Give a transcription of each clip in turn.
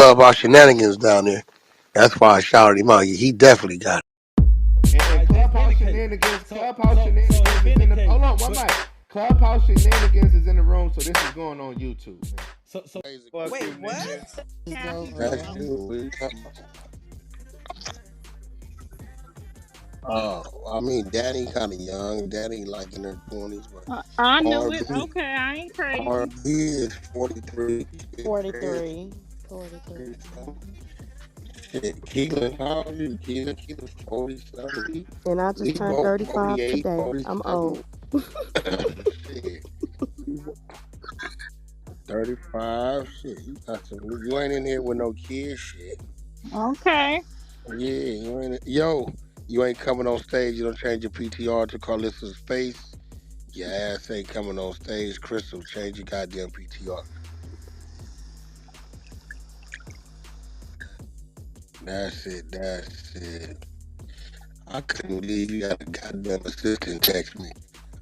Clubhouse shenanigans down there. That's why I shouted him out. He definitely got it. And Clubhouse shenanigans is in the. Hold on, one mic. Clubhouse shenanigans is in the room, so this is going on YouTube. Man. So Fuck wait, you, what? nigga. It's That's over. you. I mean, Daddy kind of young. Daddy like in her 20s, but I know it. R&B, Okay, I ain't crazy. R&B is 43. Shit, crazy. 43. 43. Shit, Keelan, how old are you? Keelan's 47. And I We just turned both 35 48, today. I'm 47. old. Shit. 35. Shit, you ain't in here with no kids. Shit. Okay. Yeah, you ain't coming on stage. You don't change your PTR to Carissa's face. Your ass ain't coming on stage. Crystal, change your goddamn PTR. That's it. That's it. I couldn't believe you had a goddamn assistant text me.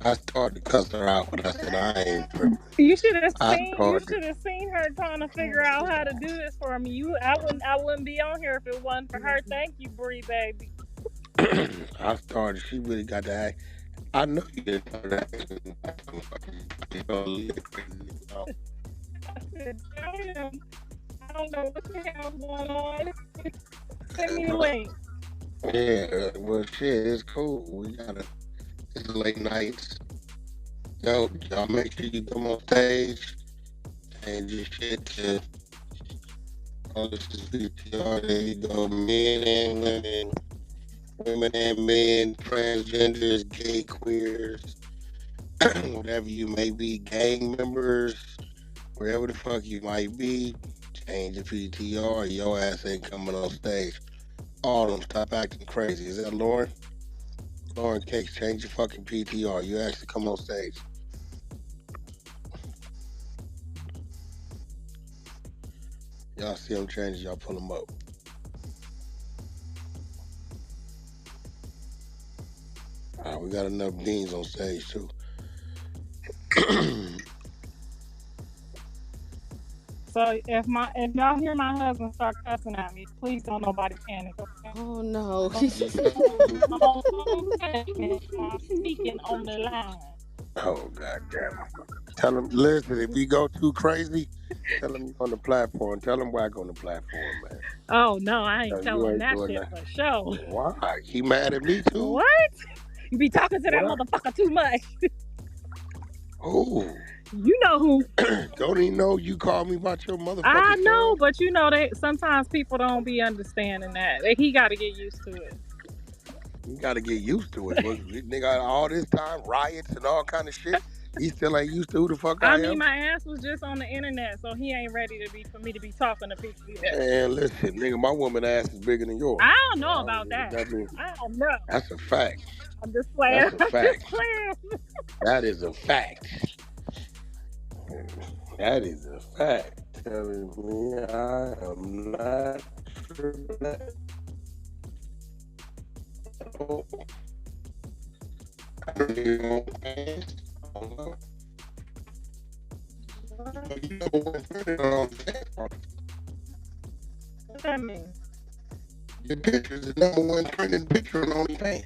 I started to cuss her out, but I said I ain't. You should have I seen. You started. should have seen her trying to figure out how to do this for me. I wouldn't. I wouldn't be on here if it wasn't for her. Thank you, Bree, baby. I started. She really got to act. I know you didn't tell her that. I said, damn. I don't know what the hell's going on. Send me the link. Yeah, well, shit, it's cool. It's late nights. Yo, y'all make sure you come on stage and just shit to all this is PTR. There you go. Men and women, women and men, transgenders, gay, queers, whatever you may be, gang members, wherever the fuck you might be, change the PTR. Your ass ain't coming on stage. All of them, stop acting crazy. Is that Lauren? Lauren Cakes, change your fucking PTR. You actually come on stage. Y'all see them changes, y'all pull them up. All right, we got enough beans on stage too. So if y'all hear my husband start cussing at me, please don't nobody panic. Okay? Oh no. I'm speaking on the line. Oh god damn it. Tell him, listen, if you go too crazy, tell him you on the platform. Tell him whack on the platform, man. Oh no, I ain't No, you telling ain't that doing shit that. for sure. Why? He mad at me too? What? You be talking to that What up? motherfucker too much. Oh. You know who? Don't he know you called me about your I motherfucking know, son? but you know that sometimes people don't be understanding that. He got to get used to it. You gotta get used to it. But nigga, all this time, riots and all kind of shit, he still ain't used to who the fuck I I mean, am? my ass was just on the internet, so he ain't ready for me to be talking to people yet. Man, listen, nigga, my woman ass is bigger than yours. I don't So know I don't about know what that. that means. I don't know. That's a fact. I'm just playing. That's a I'm just fact. playing. That is a fact. That is a fact. Telling me I am not tripping. Oh, I don't even know what pants. I don't know. You know what printed on the pants. What that mean? Your picture is the number one trending picture on OnlyFans.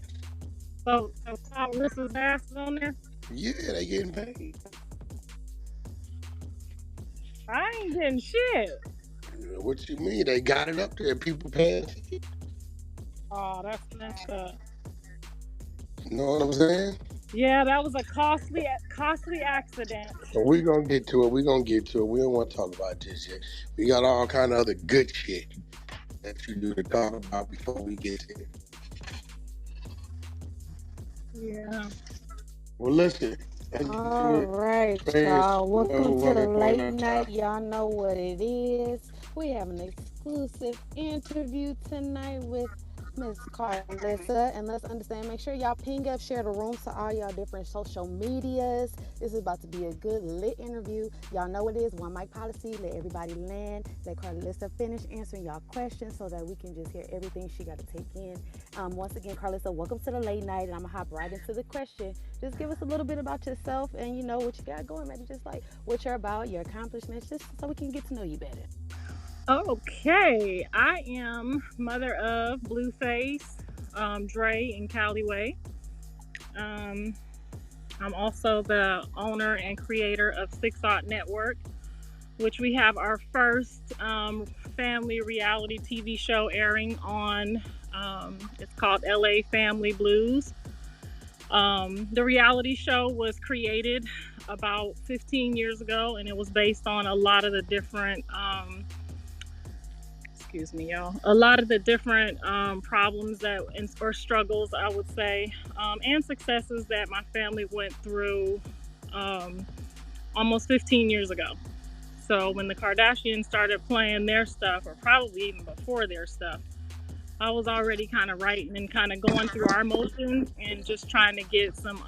So Carissa's ass is on there? Yeah, they getting paid. I ain't getting shit. What you mean? They got it up there. People paying. Oh, that's messed up. You know what I'm saying? Yeah, that was a costly accident. So we gonna get to it. We gonna get to it. We don't want to talk about this yet. We got all kind of other good shit that you do to talk about before we get to it. Yeah. Well, listen. Let's get to All it. right, Players, y'all. Welcome to the 1 late our night. top. Y'all know what it is. We have an exclusive interview tonight with Miss Carissa. And let's understand, make sure y'all ping up, share the room to all y'all different social medias. This is about to be a good lit interview. Y'all know what it is. One mic policy. Let everybody land. Let Carissa finish answering y'all questions so that we can just hear everything she got to take in. Once again, Carissa, welcome to the late night. And I'm going to hop right into the question. Just give us a little bit about yourself and what you got going. Maybe just like what you're about, your accomplishments, just so we can get to know you better. Okay, I am mother of Blueface, Dre, and Callaway. Um, I'm also the owner and creator of Six Ought Network, which we have our first family reality TV show airing on. It's called LA Family Blues. The reality show was created about 15 years ago, and it was based on a lot of the different excuse me, y'all. A lot of the different problems that or struggles, I would say, and successes that my family went through um, almost 15 years ago. So when the Kardashians started playing their stuff, or probably even before their stuff, I was already kind of writing and kind of going through our motions and just trying to get some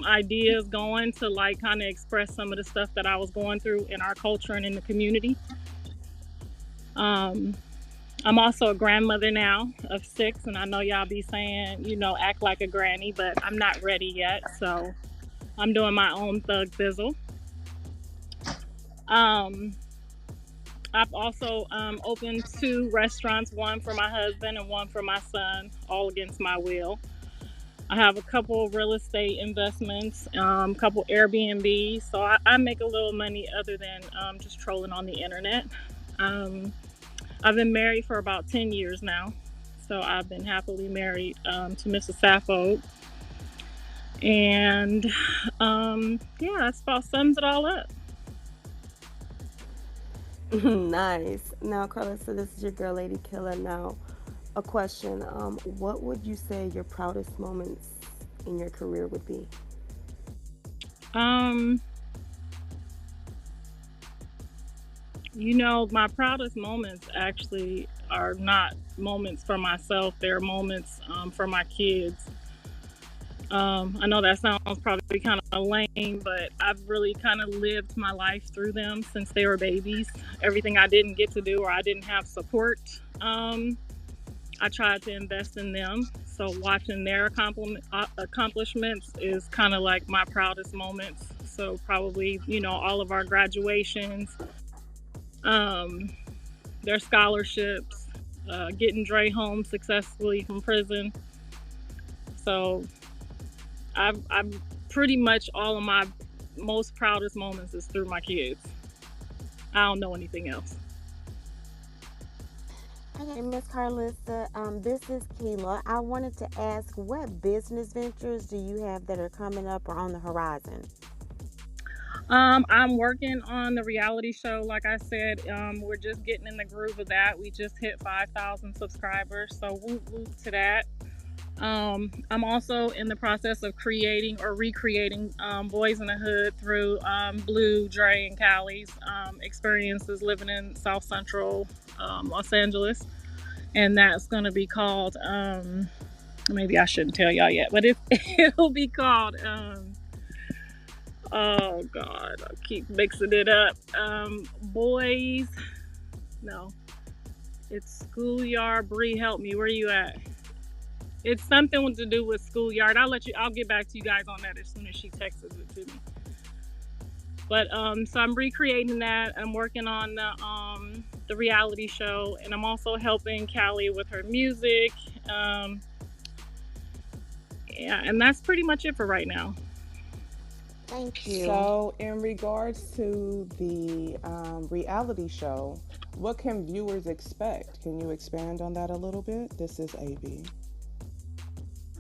ideas going to like kind of express some of the stuff that I was going through in our culture and in the community. Um, I'm also a grandmother now of 6, and I know y'all be saying, act like a granny, but I'm not ready yet, so I'm doing my own thug thizzle. Um, I've also opened 2 restaurants, one for my husband and one for my son, all against my will. I have a couple real estate investments, a couple Airbnbs, so I make a little money other than just trolling on the internet. I've been married for about 10 years now. So I've been happily married to Mrs. Sappho. And yeah, that about sums it all up. Nice. Now, Carissa, this is your girl, Lady Killer. Now, a question. What would you say your proudest moments in your career would be? Um, my proudest moments actually are not moments for myself. They're moments for my kids. I know that sounds probably kind of lame, but I've really kind of lived my life through them since they were babies. Everything I didn't get to do or I didn't have support, I tried to invest in them. So watching their accomplishments is kind of like my proudest moments. So probably, all of our graduations, um, their scholarships, getting Dre home successfully from prison. So I've pretty much all of my most proudest moments is through my kids. I don't know anything else. Okay, Miss Carlissa, this is Keela. I wanted to ask, what business ventures do you have that are coming up or on the horizon? I'm working on the reality show. Like I said, we're just getting in the groove of that. We just hit 5,000 subscribers, so whoop whoop to that. I'm also in the process of creating or recreating Boys in the Hood through Blue, Dre, and Callie's experiences living in South Central Los Angeles. And that's going to be called, maybe I shouldn't tell y'all yet, but it'll be called, oh God, I keep mixing it up. Boys, no, it's Schoolyard. Bree, help me. Where you at? It's something to do with schoolyard. I'll get back to you guys on that as soon as she texts it to me. But so I'm recreating that. I'm working on the reality show, and I'm also helping Callie with her music. Yeah, and that's pretty much it for right now. Thank you. So, in regards to the reality show, what can viewers expect? Can you expand on that a little bit? This is AB.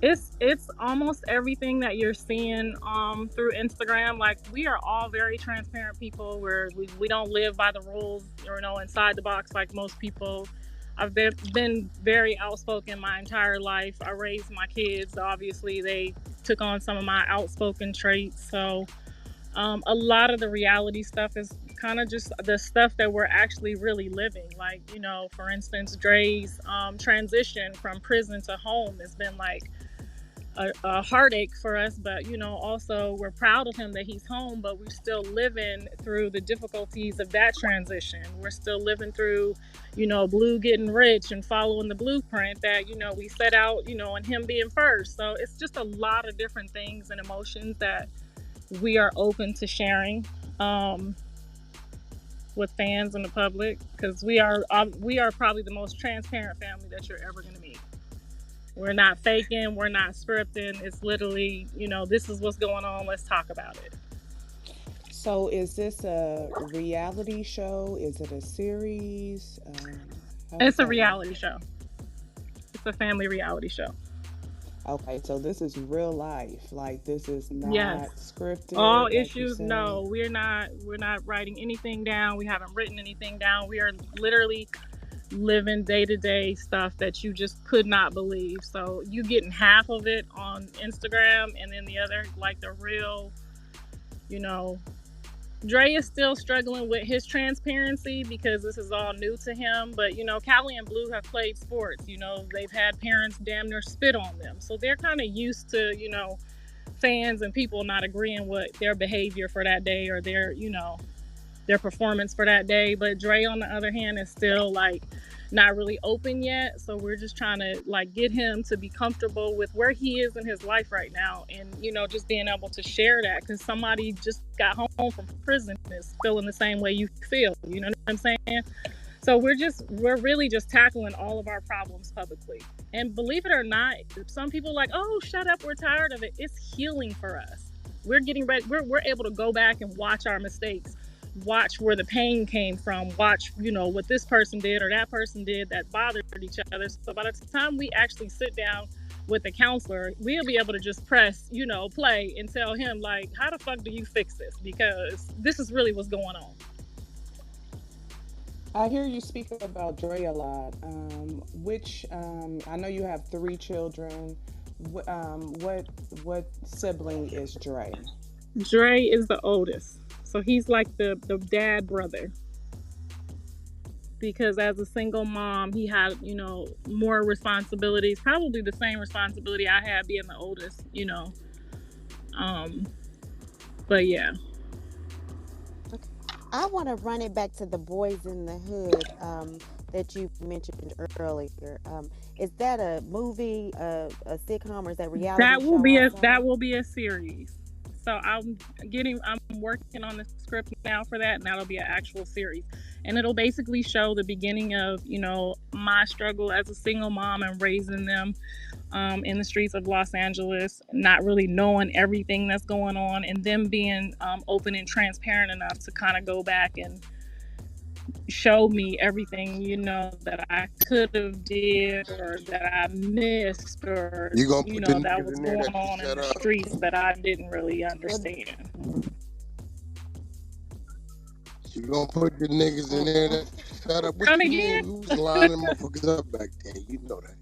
It's almost everything that you're seeing through Instagram. Like, we are all very transparent people where we don't live by the rules or inside the box like most people. I've been very outspoken my entire life. I raised my kids. Obviously, they took on some of my outspoken traits. So a lot of the reality stuff is kind of just the stuff that we're actually really living. Like, for instance, Dre's transition from prison to home has been like a heartache for us, but also we're proud of him that he's home, but we're still living through the difficulties of that transition. We're still living through Blue getting rich and following the blueprint that we set out, and him being first. So it's just a lot of different things and emotions that we are open to sharing. with fans and the public, because we are probably the most transparent family that you're ever going to meet. We're not faking, we're not scripting. It's literally, this is what's going on. Let's talk about it. So, is this a reality show? Is it a series? It's a reality show. It's a family reality show. Okay, so this is real life. Like, this is not scripted. All like issues, no. We're not writing anything down. We haven't written anything down. We are literally living day-to-day stuff that you just could not believe. So you getting half of it on Instagram, and then the other, like the real, Dre is still struggling with his transparency because this is all new to him. But, Callie and Blue have played sports. They've had parents damn near spit on them. So they're kind of used to, fans and people not agreeing with their behavior for that day or their performance for that day. But Dre, on the other hand, is still like not really open yet. So we're just trying to like get him to be comfortable with where he is in his life right now, and just being able to share that, because somebody just got home from prison is feeling the same way you feel. You know what I'm saying? So we're really just tackling all of our problems publicly. And believe it or not, some people are like, oh, shut up, we're tired of it. It's healing for us. We're getting ready. We're able to go back and watch our mistakes, watch where the pain came from, watch, what this person did or that person did that bothered each other. So by the time we actually sit down with the counselor, we'll be able to just press, play and tell him, like, how the fuck do you fix this? Because this is really what's going on. I hear you speak about Dre a lot. I know you have 3 children. What sibling is Dre? Dre is the oldest. So he's like the dad brother. Because as a single mom, he had, more responsibilities, probably the same responsibility I had being the oldest, But yeah. I want to run it back to the Boys in the Hood that you mentioned earlier. Is that a movie, a sitcom, or is that reality? That will be a series. So I'm working on the script now for that, and that'll be an actual series. And it'll basically show the beginning of, my struggle as a single mom and raising them in the streets of Los Angeles, not really knowing everything that's going on, and them being open and transparent enough to kind of go back and show me everything, that I could have did or that I missed, or that was going on in the streets that I didn't really understand. You gonna put the niggas in there that shut up? What you mean? We was lining motherfuckers up back then. You know that.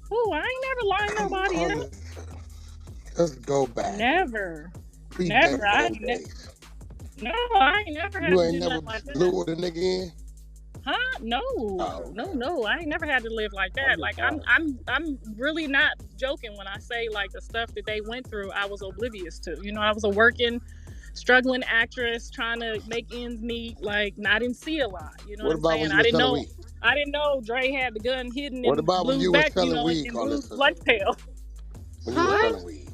Oh, I ain't never lined nobody up. Let's go back. Never. No, I ain't never had to do nothing like that. Blew the nigga in? Huh? No. Oh, no. I ain't never had to live like that. Like I'm really not joking when I say like the stuff that they went through, I was oblivious to. I was a working, struggling actress trying to make ends meet. Like, I didn't see a lot. You know what I'm saying? I didn't know Dre had the gun hidden in Blue's back, in Blue's lunch pail. When you were selling weed?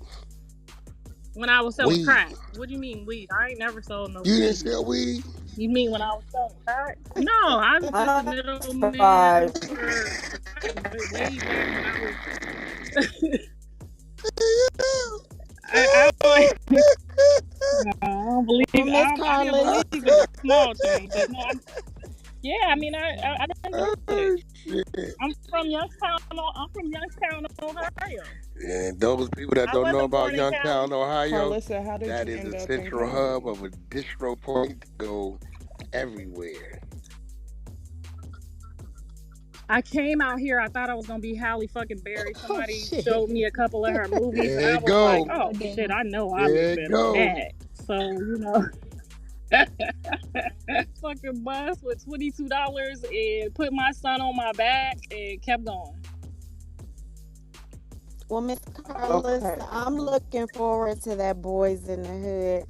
When I was selling crack. What do you mean weed? I ain't never sold no weed. You didn't sell weed? You mean when I was selling crack? No, I was just a middleman for way I don't believe I believe in a small thing, but no, I mean, I didn't do it. I'm from Youngstown, Ohio. And those people that don't know about Youngstown, Ohio, Carissa, how did that you is end a up central hub of a distro point to go everywhere. I came out here, I thought I was going to be Halle fucking Berry. Somebody showed me a couple of her movies, and I was like, oh shit, I know I would have been mad. So, fucking bus with $22 and put my son on my back and kept going. Well, Miss Carissa, I'm looking forward to that Boys in the Hood.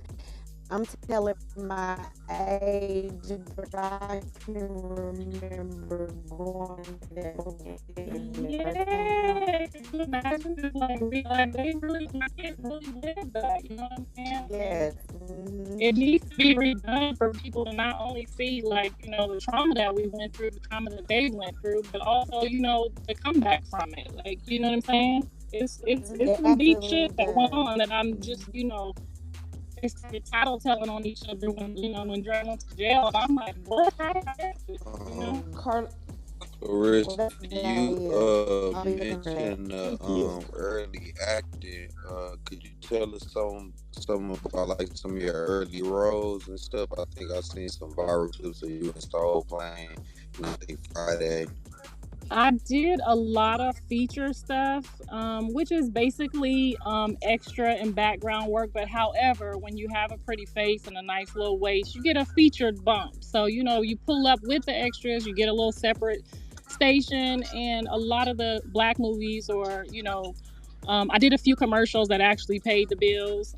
I'm telling my age, but I can remember going there the first time. Yeah, could you imagine just like, like they really, my kids really live that, you know what I'm saying? And Yes. Mm-hmm. it needs to be redone for people to not only see like, you know, the trauma that we went through, the trauma that they went through, but also, you know, the comeback from it. Like, you know what I'm saying? It's It some deep shit absolutely that went does. on that I'm just, you know, they started tattletelling on each other when, you know, when Dre went to jail, and I'm like, what? How did I miss this? You know? Mm. Carl, Well, Chris, that's you that is. I'll be looking for that. mentioned Thank you. early acting. Could you tell us some about like some of your early roles and stuff? I think I've seen some viral clips of you in Soul Plane, and I think Friday. I did a lot of feature stuff, which is basically extra and background work. But however, when you have a pretty face and a nice little waist, you get a featured bump. So, you know, you pull up with the extras, you get a little separate station. And a lot of the black movies, or, you know, I did a few commercials that actually paid the bills.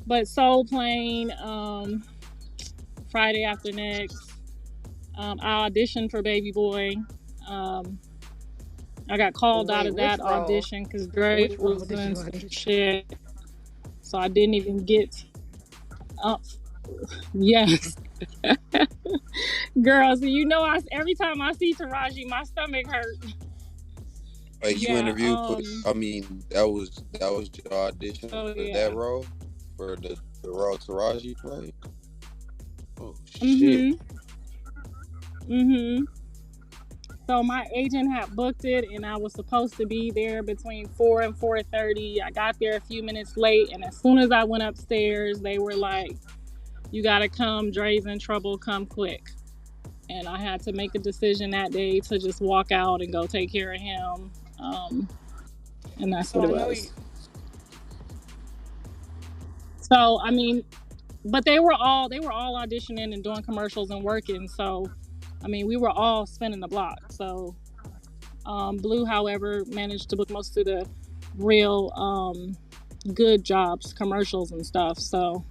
But Soul Plane, Friday After Next, I auditioned for Baby Boy. Um, I got called out Wait, of that which role? audition because Drake Which role was did doing you some audition? shit, so I didn't even get. Uh, yes, girls. You know, I every time I see Taraji, my stomach hurt. Like you Yeah. interviewed for, I mean, that was your audition So for that yeah. role, for the role Taraji played. Oh shit! Mhm. Mhm. So my agent had booked it, and I was supposed to be there between 4 and 4:30. I got there a few minutes late, and as soon as I went upstairs, they were like, "You gotta come. Dre's in trouble. Come quick." And I had to make a decision that day to just walk out and go take care of him. And that's so what it I know you. was. So I mean, but they were all auditioning and doing commercials and working. So I mean, we were all spinning the block. So Blue, however, managed to book most of the real good jobs, commercials and stuff. So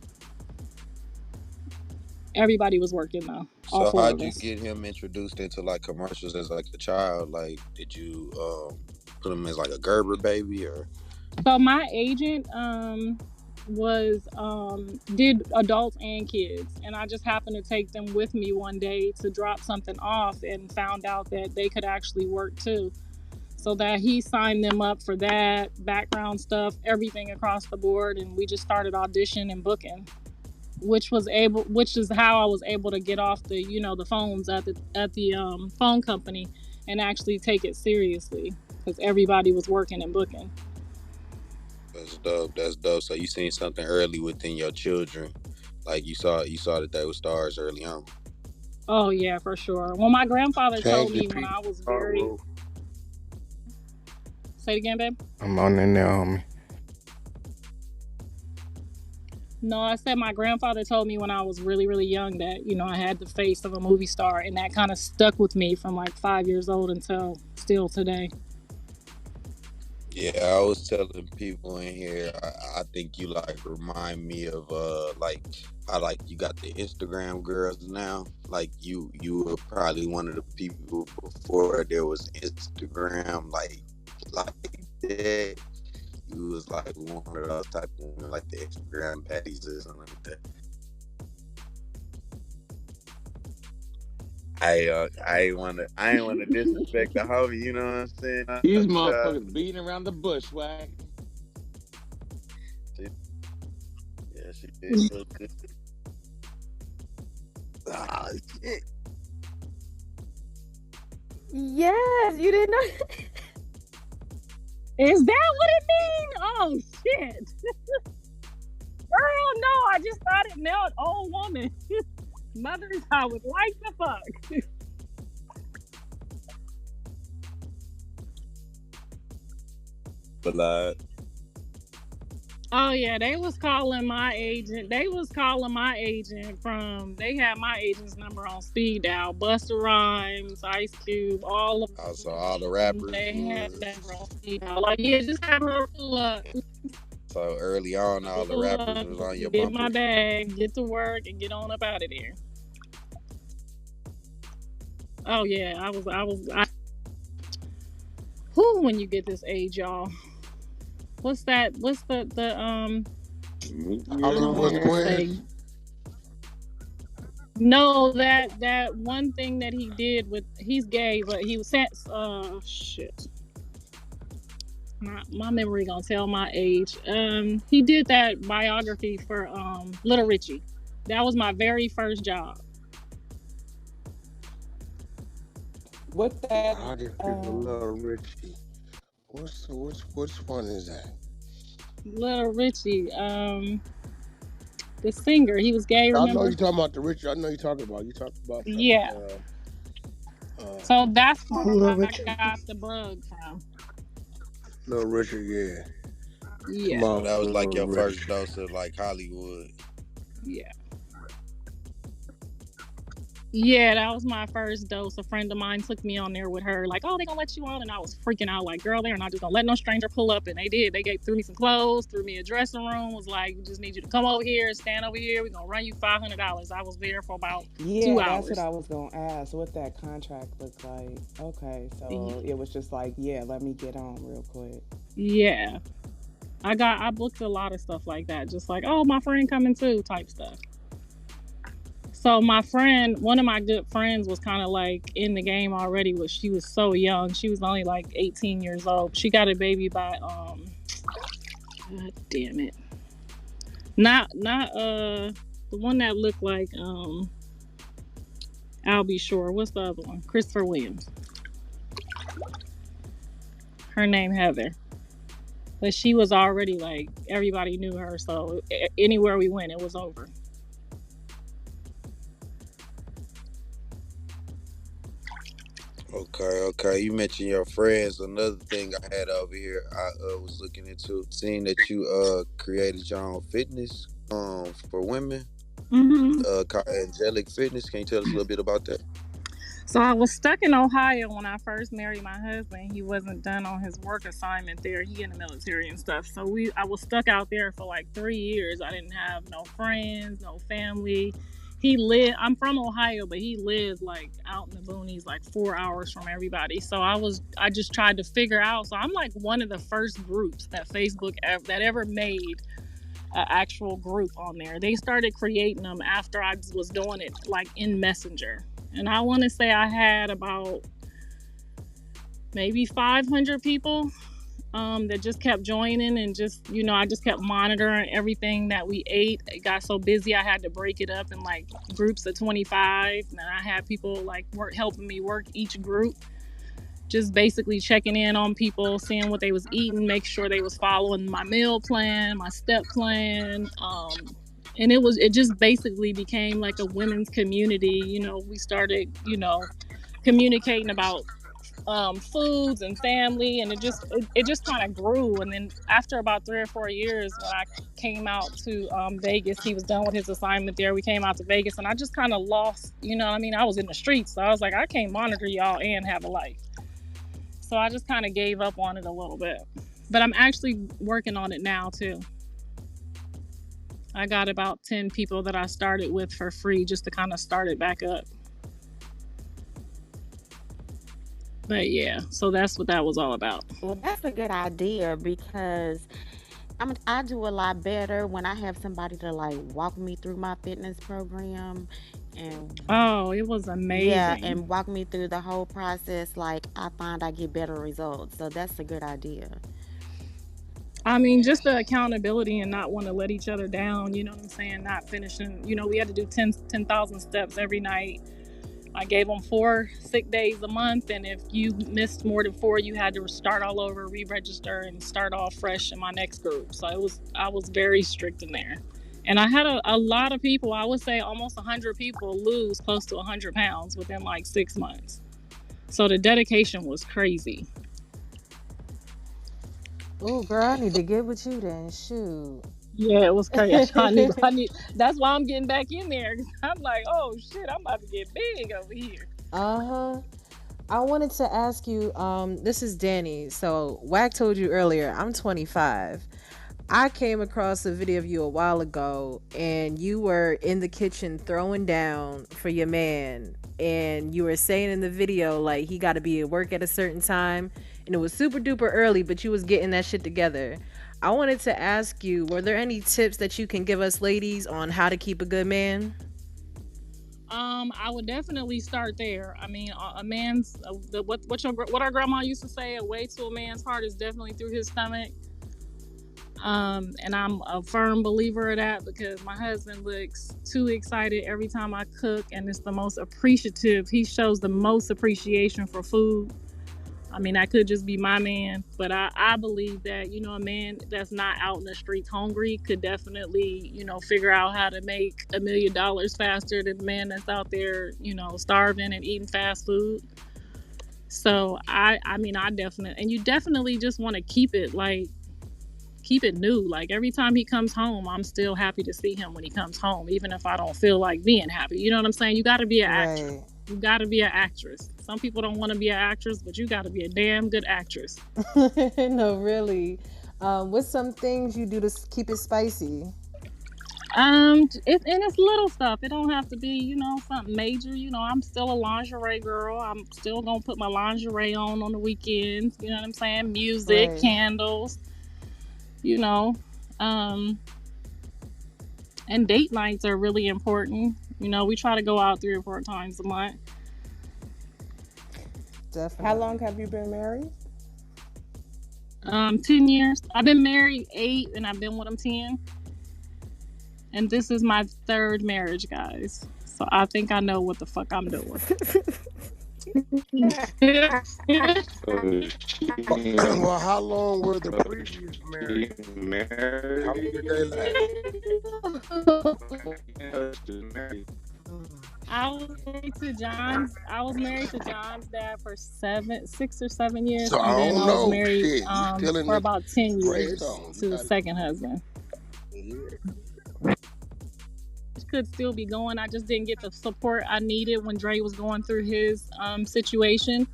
everybody was working though, all So four how'd of you us. get him introduced into like commercials as like a child? Like, did you put him as like a Gerber baby or? So my agent was did adults and kids, and I just happened to take them with me one day to drop something off, and found out that they could actually work too. So that he signed them up for that background stuff, everything across the board, and we just started audition and booking, which is how I was able to get off the, you know, the phones at the phone company and actually take it seriously because everybody was working and booking. That's dope. That's dope. So you seen something early within your children, like you saw that they were stars early on. Oh yeah, for sure. Well, my grandfather Change told the me when people. I was very. Say it again, babe. I'm on in there, homie. No, I said my grandfather told me when I was really, really young that, you know, I had the face of a movie star, and that kind of stuck with me from like 5 years old until still today. Yeah, I was telling people in here. I think you like remind me of like how like you got the Instagram girls now. Like you were probably one of the people before there was Instagram like that. You was like one of those type of women, like the Instagram baddies or something like that. I ain't wanna disrespect the homie, you know what I'm saying? These motherfuckers beating around the bush, wack. She, yeah, she did. Ah, shit. Yes, you didn't know. Is that what it means? Oh shit, girl, no! I just thought it meant old woman. Mothers, I would like to fuck. But Oh yeah, they was calling my agent. They was calling my agent from. They had my agent's number on speed dial. Busta Rhymes, Ice Cube, all of also all the them. rappers They had that number on was speed dial. Like, yeah, just have her pull up. So early on, all the rappers was on your Get my bumper. bag, get to work, and get on up out of there. Oh yeah, who when you get this age, y'all. What's that? What's the I don't Hollywood want to say. Squares. No, that one thing that he did with he's gay, but he was shit. My memory gonna tell my age. He did that biography for Little Richie. That was my very first job. What that Biography of Little Richie. Which one is that? Little Richie, the singer, he was gay. I know Remember? you're talking about the Richie. I know you're talking about. You talking about Yeah. fucking. So that's where Little I Richard. got the bug from. Little Richard, yeah. Yeah. So that was like Little your first Richard. dose of like Hollywood. Yeah. Yeah, that was my first dose. A friend of mine took me on there with her, like, oh, they gonna let you on, and I was freaking out, like, girl, they're not just gonna let no stranger pull up, and they did. They threw me some clothes, threw me a dressing room, was like, we just need you to come over here, stand over here, we're gonna run you $500. I was there for about 2 Yeah, that's what hours. I was gonna ask. What that contract looked like? Okay, so it was just like, yeah, let me get on real quick. Yeah, I booked a lot of stuff like that, just like, oh, my friend coming too, type stuff. So my friend, one of my good friends, was kind of like in the game already. But she was so young. She was only like 18 years old. She got a baby by God damn it, not the one that looked like I'll be sure. What's the other one? Christopher Williams. Her name Heather. But she was already like everybody knew her. So anywhere we went, it was over. Okay. You mentioned your friends. Another thing I had over here, I was looking into, seeing that you created your own fitness for women, Mm-hmm. called Angelic Fitness. Can you tell us a little bit about that? So I was stuck in Ohio when I first married my husband. He wasn't done on his work assignment there. He in the military and stuff. So I was stuck out there for like 3 years. I didn't have no friends, no family. I'm from Ohio, but he lived like out in the boonies, like 4 hours from everybody. So I just tried to figure out. So I'm like one of the first groups that Facebook that ever made an actual group on there. They started creating them after I was doing it like in Messenger. And I want to say I had about maybe 500 people that just kept joining, and just, I just kept monitoring everything that we ate. It got so busy I had to break it up in like groups of 25, and I had people like helping me work each group, just basically checking in on people, seeing what they was eating, make sure they was following my meal plan, my step plan. And it just basically became like a women's community. We started, communicating about foods and family, and it just kind of grew. And then after about 3 or 4 years, when I came out to Vegas, he was done with his assignment there. We came out to Vegas, and I just kind of lost, I was in the streets, so I was like, I can't monitor y'all and have a life. So I just kind of gave up on it a little bit. But I'm actually working on it now too. I got about 10 people that I started with for free just to kind of start it back up. But yeah, so that's what that was all about. Well, that's a good idea because I do a lot better when I have somebody to like walk me through my fitness program, and Oh, it was yeah, amazing. and walk me through the whole process. Like I find I get better results, so that's a good idea. I mean, just the accountability and not want to let each other down, you know what I'm saying? Not finishing, we had to do 10,000 steps every night. I gave them 4 sick days a month, and if you missed more than 4, you had to start all over, re-register, and start off fresh in my next group. So I was very strict in there. And I had a lot of people, I would say almost 100 people, lose close to 100 pounds within like 6 months. So the dedication was crazy. Oh, girl, I need to get with you then. Shoot. Yeah, it was crazy. I need. That's why I'm getting back in there. I'm like, oh shit, I'm about to get big over here. Uh-huh. I wanted to ask you, this is Danny. So Wack told you earlier, I'm 25. I came across a video of you a while ago, and you were in the kitchen throwing down for your man, and you were saying in the video like he got to be at work at a certain time, and it was super duper early, but you was getting that shit together. I wanted to ask you, were there any tips that you can give us ladies on how to keep a good man? I would definitely start there. I mean, a man's what our grandma used to say, a way to a man's heart is definitely through his stomach. And I'm a firm believer of that because my husband looks too excited every time I cook, and it's the most appreciative. He shows the most appreciation for food. I mean, that could just be my man, but I believe that, you know, a man that's not out in the streets hungry could definitely, you know, figure out how to make $1 million faster than the man that's out there, you know, starving and eating fast food. So I mean, and you definitely just want to keep it new. Like every time he comes home, I'm still happy to see him when he comes home, even if I don't feel like being happy. You know what I'm saying? You got to be an actress. Right. You got to be an actress. Some people don't want to be an actress, but you got to be a damn good actress. No, really. What's some things you do to keep it spicy? And it's little stuff. It don't have to be, you know, something major. You know, I'm still a lingerie girl. I'm still gonna put my lingerie on the weekends. You know what I'm saying? Music, Right. candles. You know, and date nights are really important. You know, we try to go out 3 or 4 times a month. Definitely. How long have you been married? 10 years. I've been married 8 and I've been with him 10. And this is my 3rd marriage, guys. So I think I know what the fuck I'm doing. Well, how long were the previous marriage? How long did they last? I was married to John's dad for 6 or 7 years. So and then I was married shit. for about 10 years to the second husband. Could still be going. I just didn't get the support I needed when Dre was going through his situation.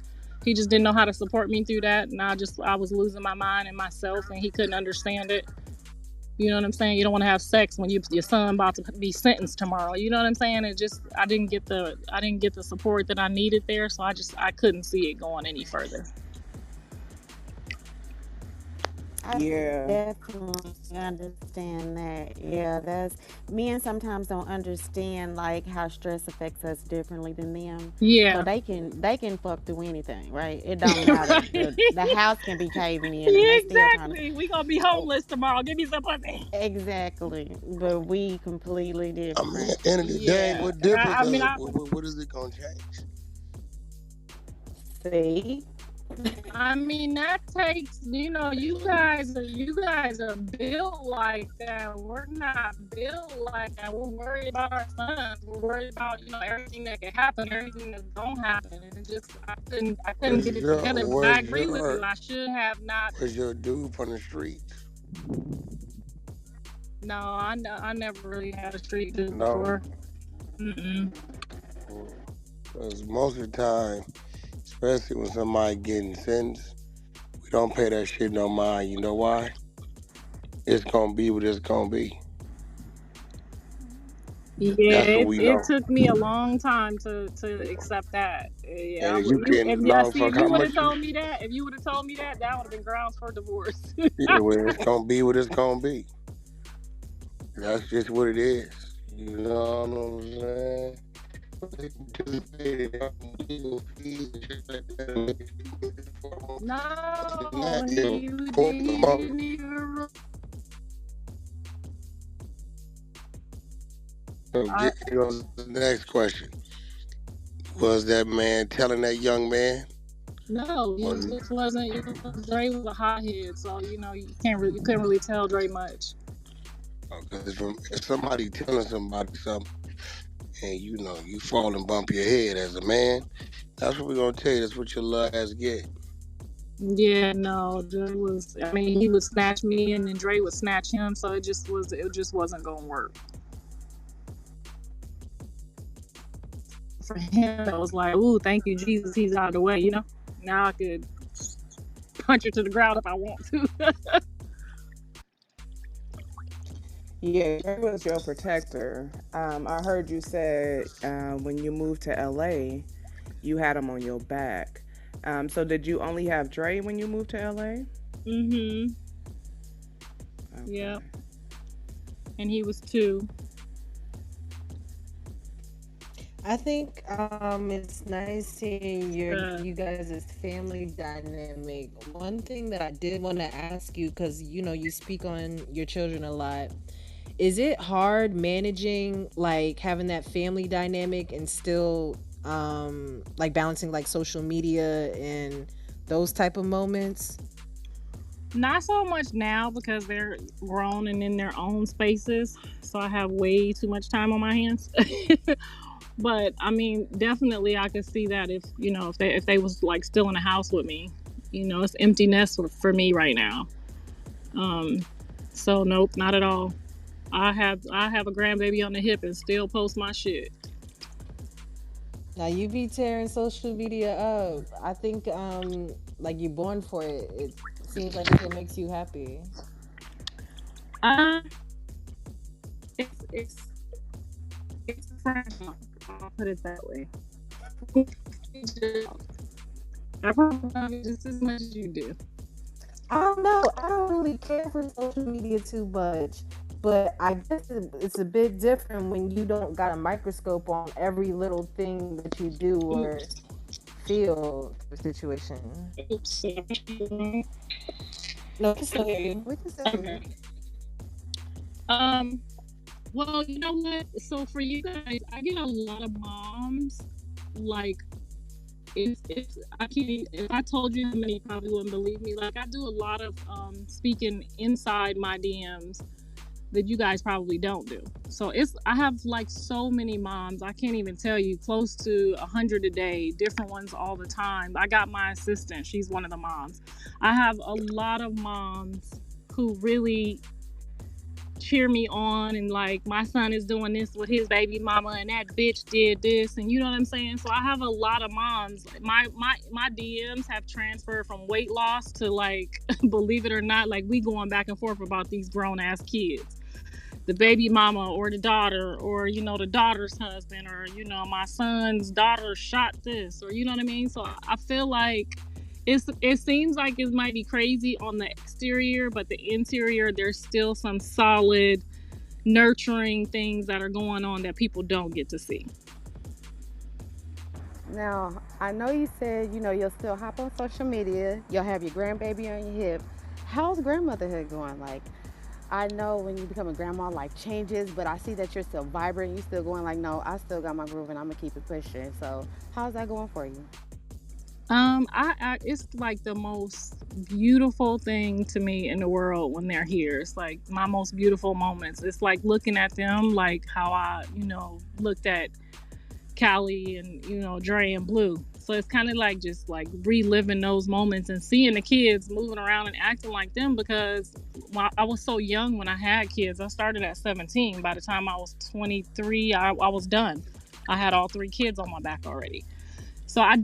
He just didn't know how to support me through that, and I was losing my mind and myself, and he couldn't understand it. You know what I'm saying? You don't want to have sex when your son about to be sentenced tomorrow. You know what I'm saying? I didn't get the support that I needed there, so I couldn't see it going any further. I definitely understand that. Yeah, that's men sometimes don't understand like how stress affects us differently than them. Yeah. So they can fuck through anything, right? It don't matter. the house can be caving in. And Yeah, they exactly. We gonna be homeless tomorrow. Give me some pussy. Exactly. But we completely different. I mean, at the end of the day, what difference? What is it gonna change? See. I mean, that takes, you know, you guys are built like that. We're not built like that. We're worried about our sons. We're worried about, you know, everything that can happen, everything that's gonna happen. And I couldn't get it together. But I agree with you. I should have not. Was your dude from the streets? No, I never really had a street dude before. Because most of the time, especially when somebody getting sentenced, we don't pay that shit no mind. You know why? It's gonna be what it's gonna be. Yeah, it took me a long time to accept that. Yeah, if you would have told me that, that would have been grounds for divorce. Yeah, well, it's gonna be what it's gonna be. That's just what it is. You know what I'm saying? No, you didn't even. So the next question. Was that man telling that young man? No, he just wasn't. Dre was a hothead, so you know you couldn't really tell Dre much. Because if somebody telling somebody something, and you know you fall and bump your head as a man, that's what we're gonna tell you. That's what your little ass get. Yeah, no, Dre was. I mean, he would snatch me, and then Dre would snatch him. So it just wasn't gonna work. For him, it was like, ooh, thank you, Jesus, he's out of the way, you know? Now I could punch her to the ground if I want to. Yeah, Dre was your protector. I heard you said when you moved to LA, you had him on your back. So did you only have Dre when you moved to LA? Mm-hmm. Okay. Yep. And he was 2. I think it's nice seeing Uh, you guys' family dynamic. One thing that I did want to ask you, because you speak on your children a lot, is it hard managing like having that family dynamic and still like balancing like social media and those type of moments? Not so much now because they're grown and in their own spaces. So I have way too much time on my hands. But I mean, definitely I could see that if they was like still in the house with me. It's empty nest for me right now. Um so nope, not at all. I have a grandbaby on the hip and still post my shit. Now you be tearing social media up. I think like you're born for it. It seems like it makes you happy. Uh it's it's a friend. I'll put it that way. I probably love you just as much as you do. I don't know. I don't really care for social media too much, but I guess it's a bit different when you don't got a microscope on every little thing that you do or Oops. feel the situation. Oops. No, we can still hear you. We can still hear Okay. you. Um. Well, you know what? So for you guys, I get a lot of moms. Like, if I can't, if I told you how many, you probably wouldn't believe me. Like, I do a lot of speaking inside my DMs that you guys probably don't do. So I have like so many moms. I can't even tell you, close to 100 a day, different ones all the time. I got my assistant. She's one of the moms. I have a lot of moms who really cheer me on and like my son is doing this with his baby mama and that bitch did this, and you know what I'm saying. So I have a lot of moms. My DMs have transferred from weight loss to like believe it or not, like we going back and forth about these grown ass kids, the baby mama or the daughter, or the daughter's husband, or my son's daughter shot this, or you know what I mean. So I feel like it seems like it might be crazy on the exterior, but the interior there's still some solid nurturing things that are going on that people don't get to see. Now, I know you said, you'll still hop on social media, you'll have your grandbaby on your hip. How's grandmotherhood going? Like, I know when you become a grandma, life changes, but I see that you're still vibrant. You're still going like, no, I still got my groove and I'm gonna keep it pushing. So, how's that going for you? It's like the most beautiful thing to me in the world when they're here. It's like my most beautiful moments. It's like looking at them like how I, looked at Callie and Dre and Blue. So it's kind of like just like reliving those moments and seeing the kids moving around and acting like them, because I was so young when I had kids. I started at 17. By the time I was 23, I was done. I had all 3 kids on my back already. So I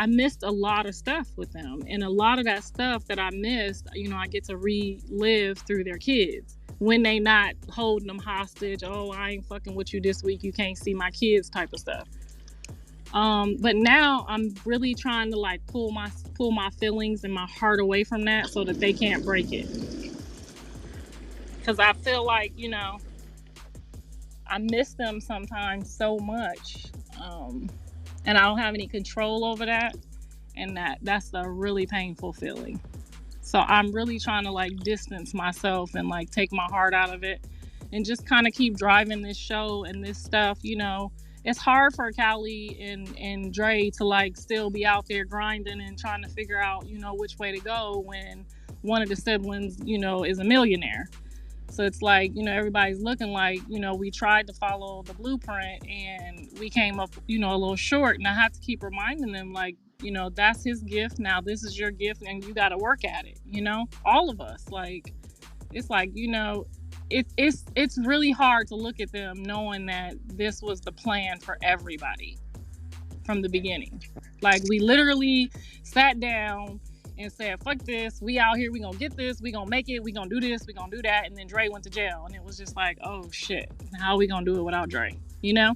missed a lot of stuff with them, and a lot of that stuff that I missed, I get to relive through their kids when they not holding them hostage. Oh, I ain't fucking with you this week, you can't see my kids type of stuff. But now I'm really trying to like pull my feelings and my heart away from that so that they can't break it, because I feel like I miss them sometimes so much. And I don't have any control over that, and that's a really painful feeling. So I'm really trying to like distance myself and like take my heart out of it, and just kind of keep driving this show and this stuff. It's hard for Callie and Dre to like still be out there grinding and trying to figure out which way to go when one of the siblings is a millionaire. So it's like, everybody's looking like, we tried to follow the blueprint and we came up, a little short. And I have to keep reminding them, like, that's his gift. Now this is your gift and you got to work at it, all of us. Like, it's like, it's really hard to look at them knowing that this was the plan for everybody from the beginning. Like, we literally sat down and said, fuck this, we out here, we gonna get this, we gonna make it, we gonna do this, we gonna do that. And then Dre went to jail, and it was just like, oh shit, how are we gonna do it without Dre, you know?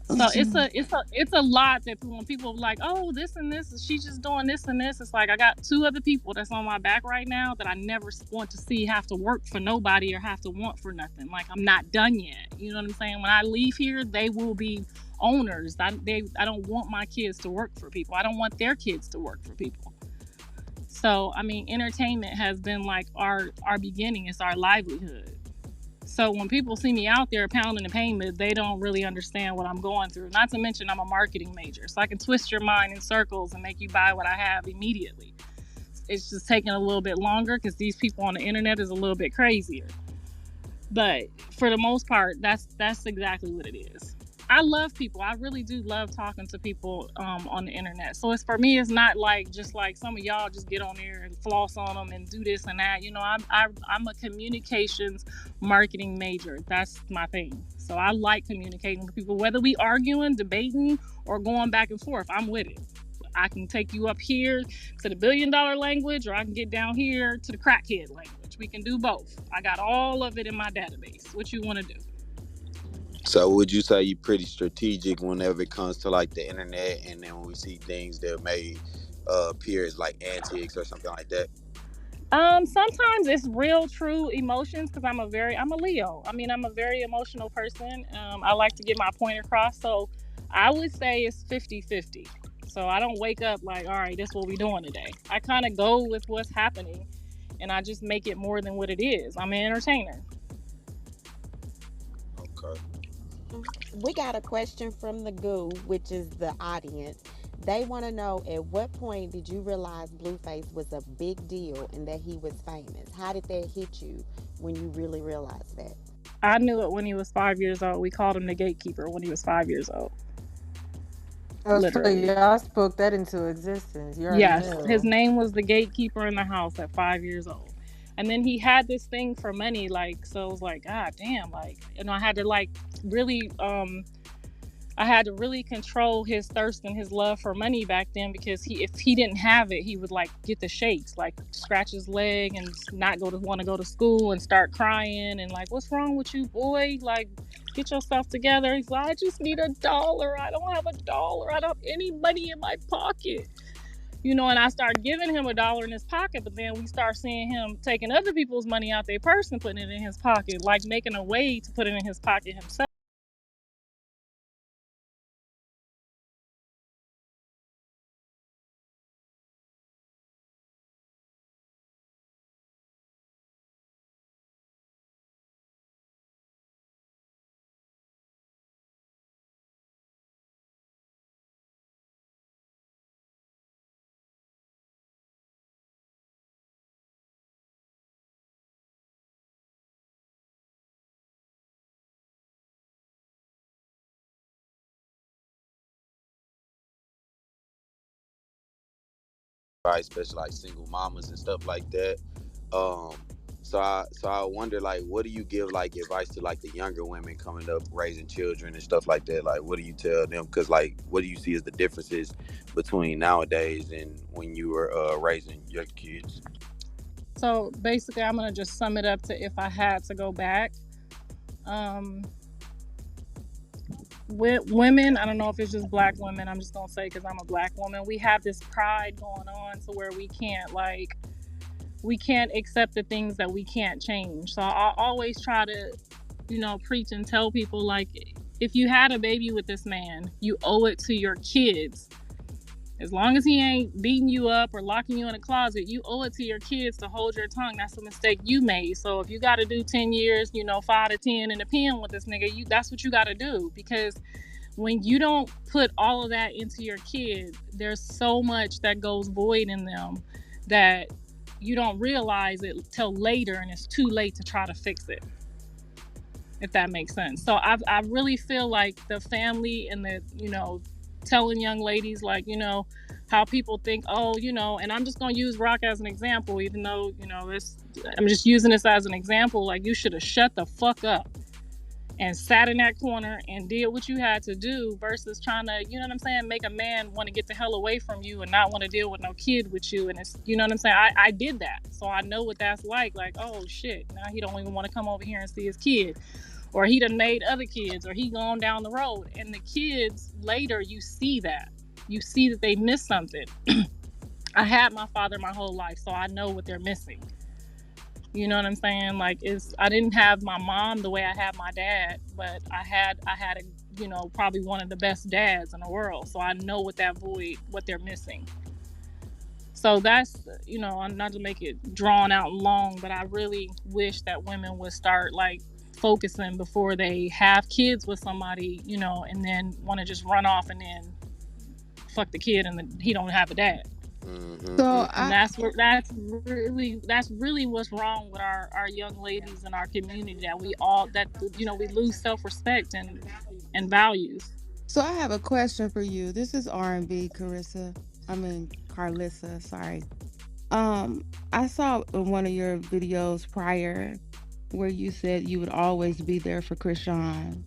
So it's a lot that when people are like, oh, this and this, she's just doing this and this. It's like, I got 2 other people that's on my back right now that I never want to see have to work for nobody or have to want for nothing. Like, I'm not done yet. You know what I'm saying? When I leave here, they will be owners. I don't want my kids to work for people. I don't want their kids to work for people. So, I mean, entertainment has been like our beginning. It's our livelihood. So when people see me out there pounding the pavement, they don't really understand what I'm going through. Not to mention I'm a marketing major, so I can twist your mind in circles and make you buy what I have immediately. It's just taking a little bit longer because these people on the internet is a little bit crazier. But for the most part, that's exactly what it is. I love people. I really do love talking to people on the internet. So for me, it's not like just like some of y'all just get on there and floss on them and do this and that. You know, I'm a communications marketing major. That's my thing. So I like communicating with people, whether we arguing, debating, or going back and forth. I'm with it. I can take you up here to the $1 billion language, or I can get down here to the crackhead language. We can do both. I got all of it in my database. What you want to do? So would you say you're pretty strategic whenever it comes to like the internet, and then when we see things that may appear as like antics or something like that? Sometimes it's real true emotions because I'm a Leo. I mean, I'm a very emotional person. I like to get my point across. So I would say it's 50-50. So I don't wake up like, all right, this is what we're doing today. I kind of go with what's happening and I just make it more than what it is. I'm an entertainer. Okay. We got a question from the goo, which is the audience. They want to know, at what point did you realize Blueface was a big deal and that he was famous? How did that hit you when you really realized that? I knew it when he was 5 years old. We called him the gatekeeper when he was 5 years old. Oh, literally. So y'all spoke that into existence. Yes, his name was the gatekeeper in the house at 5 years old. And then he had this thing for money, like, so it was like, God damn, like, you know, I had to like really control his thirst and his love for money back then, because if he didn't have it, he would like get the shakes, like scratch his leg and not want to go to school and start crying and like, what's wrong with you, boy? Like, get yourself together. He's like, I just need $1. I don't have $1. I don't have any money in my pocket. You know, and I start giving him $1 in his pocket, but then we start seeing him taking other people's money out their purse and putting it in his pocket, like making a way to put it in his pocket himself. Right, especially like single mamas and stuff like that. Um, so I wonder, like, what do you give like advice to like the younger women coming up raising children and stuff like that? Like, what do you tell them? Because like, what do you see as the differences between nowadays and when you were raising your kids? So basically, I'm gonna just sum it up to, if I had to go back, with women, I don't know if it's just black women, I'm just gonna say because I'm a black woman, we have this pride going on to where we can't accept the things that we can't change. So I always try to, you know, preach and tell people, like, if you had a baby with this man, you owe it to your kids. As long as he ain't beating you up or locking you in a closet, you owe it to your kids to hold your tongue. That's a mistake you made. So if you got to do 10 years, you know, 5 to 10 in the pen with this nigga, that's what you got to do. Because when you don't put all of that into your kids, there's so much that goes void in them that you don't realize it till later, and it's too late to try to fix it, if that makes sense. So I really feel like the family and the, you know, telling young ladies, like, you know, how people think, oh, you know, and I'm just going to use Rock as an example, even though, you know, I'm just using this as an example. Like, you should have shut the fuck up. and sat in that corner and did what you had to do versus trying to, you know what I'm saying, make a man want to get the hell away from you and not want to deal with no kid with you. And it's, you know what I'm saying, I did that, so I know what that's like oh shit, now he don't even want to come over here and see his kid, or he done made other kids, or he gone down the road. And the kids later, you see that they miss something. I had my father my whole life, so I know what they're missing. You know what I'm saying? Like, I didn't have my mom the way I had my dad, but I had a, you know, probably one of the best dads in the world. So I know what that void, what they're missing. So that's, you know, not to make it drawn out long, but I really wish that women would start like focusing before they have kids with somebody, you know, and then want to just run off and then fuck the kid and he don't have a dad. So And that's really what's wrong with our young ladies in our community, that we all, that, you know, we lose self-respect and values. So I have a question for you. This is R&B, Carissa, sorry. I saw in one of your videos prior where you said you would always be there for Krishan.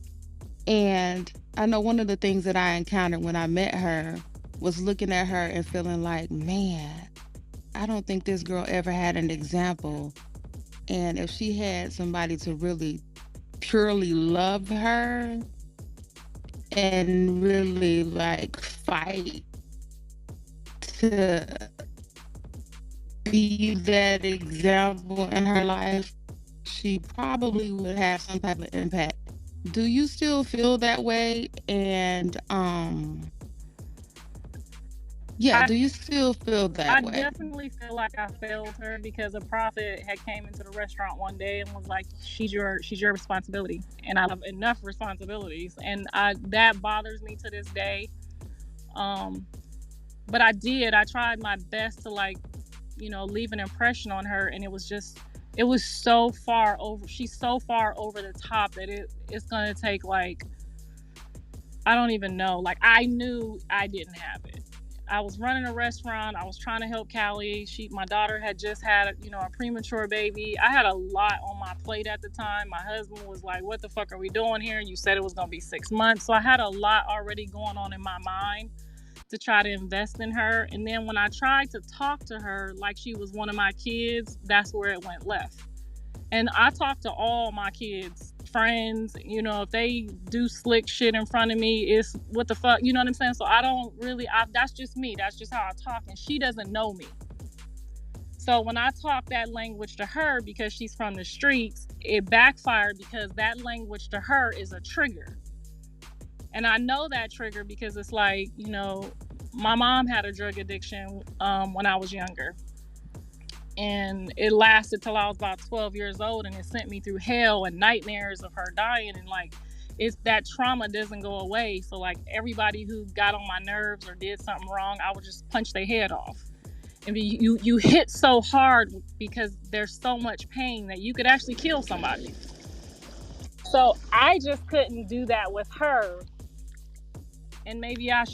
And I know one of the things that I encountered when I met her was looking at her and feeling like, man, I don't think this girl ever had an example. And if she had somebody to really purely love her and really like fight to be that example in her life, she probably would have some type of impact. Do you still feel that way? And do you still feel that way? I definitely feel like I failed her, because a prophet had came into the restaurant one day and was like, she's your responsibility, and I have enough responsibilities, and that bothers me to this day. But I tried my best to, like, you know, leave an impression on her, and it was so far over, she's so far over the top that it's gonna take, like, I don't even know, like, I knew I didn't have it. I was running a restaurant. I was trying to help Callie. My daughter had just had, you know, a premature baby. I had a lot on my plate at the time. My husband was like, what the fuck are we doing here? You said it was going to be 6 months. So I had a lot already going on in my mind to try to invest in her. And then when I tried to talk to her like she was one of my kids, that's where it went left. And I talk to all my kids' friends, you know, if they do slick shit in front of me, it's what the fuck, you know what I'm saying? So I don't really, that's just me. That's just how I talk. And she doesn't know me. So when I talk that language to her, because she's from the streets, it backfired, because that language to her is a trigger. And I know that trigger because it's like, you know, my mom had a drug addiction when I was younger. And it lasted till I was about 12 years old, and it sent me through hell and nightmares of her dying. And like, it's that trauma doesn't go away. So like, everybody who got on my nerves or did something wrong, I would just punch their head off. And you hit so hard because there's so much pain that you could actually kill somebody. So I just couldn't do that with her. And maybe I'm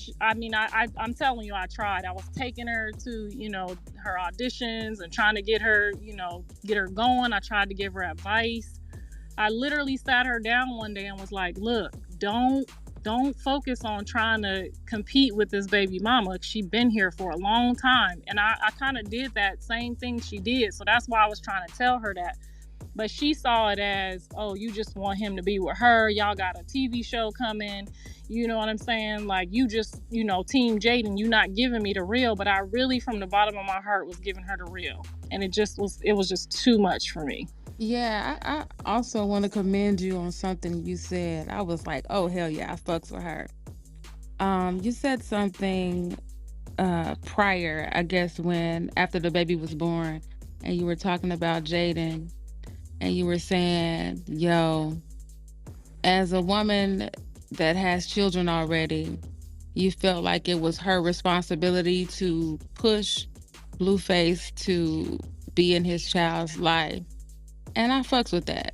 telling you, I tried. I was taking her to, you know, her auditions and trying to get her, you know, get her going. I tried to give her advice. I literally sat her down one day and was like, look, don't focus on trying to compete with this baby mama. She's been here for a long time. And I kind of did that same thing she did. So that's why I was trying to tell her that. But she saw it as, oh, you just want him to be with her. Y'all got a TV show coming. You know what I'm saying? Like, you just, you know, Team Jaden, you not giving me the real. But I really, from the bottom of my heart, was giving her the real. And it was just too much for me. Yeah, I also want to commend you on something you said. I was like, oh, hell yeah, I fucks with her. You said something prior, I guess, after the baby was born, and you were talking about Jaden. And you were saying, yo, as a woman that has children already, you felt like it was her responsibility to push Blueface to be in his child's life. And I fucks with that.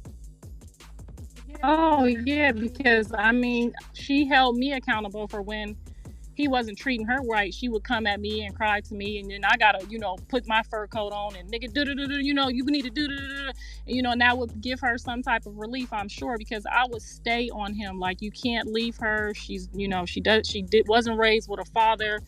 Oh, yeah, because, I mean, she held me accountable for when he wasn't treating her right, she would come at me and cry to me, and then I gotta, put my fur coat on and nigga you need to do, and that would give her some type of relief, I'm sure, because I would stay on him like, you can't leave her. She's, wasn't raised with a father.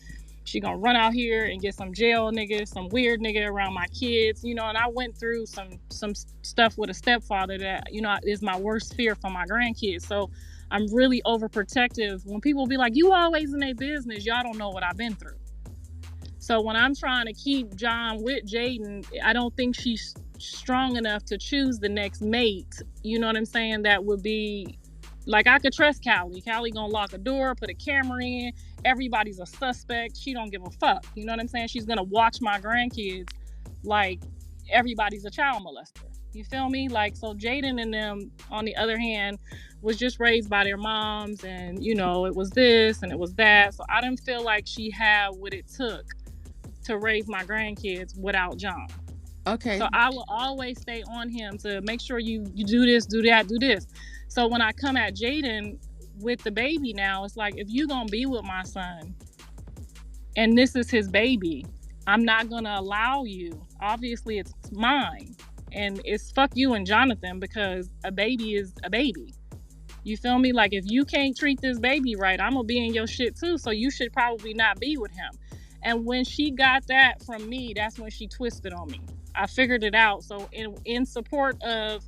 She gonna run out here and get some jail nigga, some weird nigga around my kids, and I went through some stuff with a stepfather that, is my worst fear for my grandkids. So I'm really overprotective. When people be like, you always in their business, y'all don't know what I've been through. So when I'm trying to keep John with Jaden, I don't think she's strong enough to choose the next mate. You know what I'm saying? That would be like, I could trust Callie. Callie gonna lock a door, put a camera in. Everybody's a suspect. She don't give a fuck. You know what I'm saying? She's gonna watch my grandkids like everybody's a child molester. You feel me? Like, so Jaden and them, on the other hand, was just raised by their moms, and it was this and it was that. So I didn't feel like she had what it took to raise my grandkids without John. Okay. So I will always stay on him to make sure you do this, do that, do this. So when I come at Jaden with the baby now, it's like, if you gonna be with my son and this is his baby, I'm not gonna allow you. Obviously it's mine, and it's fuck you and Jonathan, because a baby is a baby. You feel me? Like, if you can't treat this baby right, I'm gonna be in your shit too, so you should probably not be with him. And when she got that from me, that's when she twisted on me. I figured it out. So in support of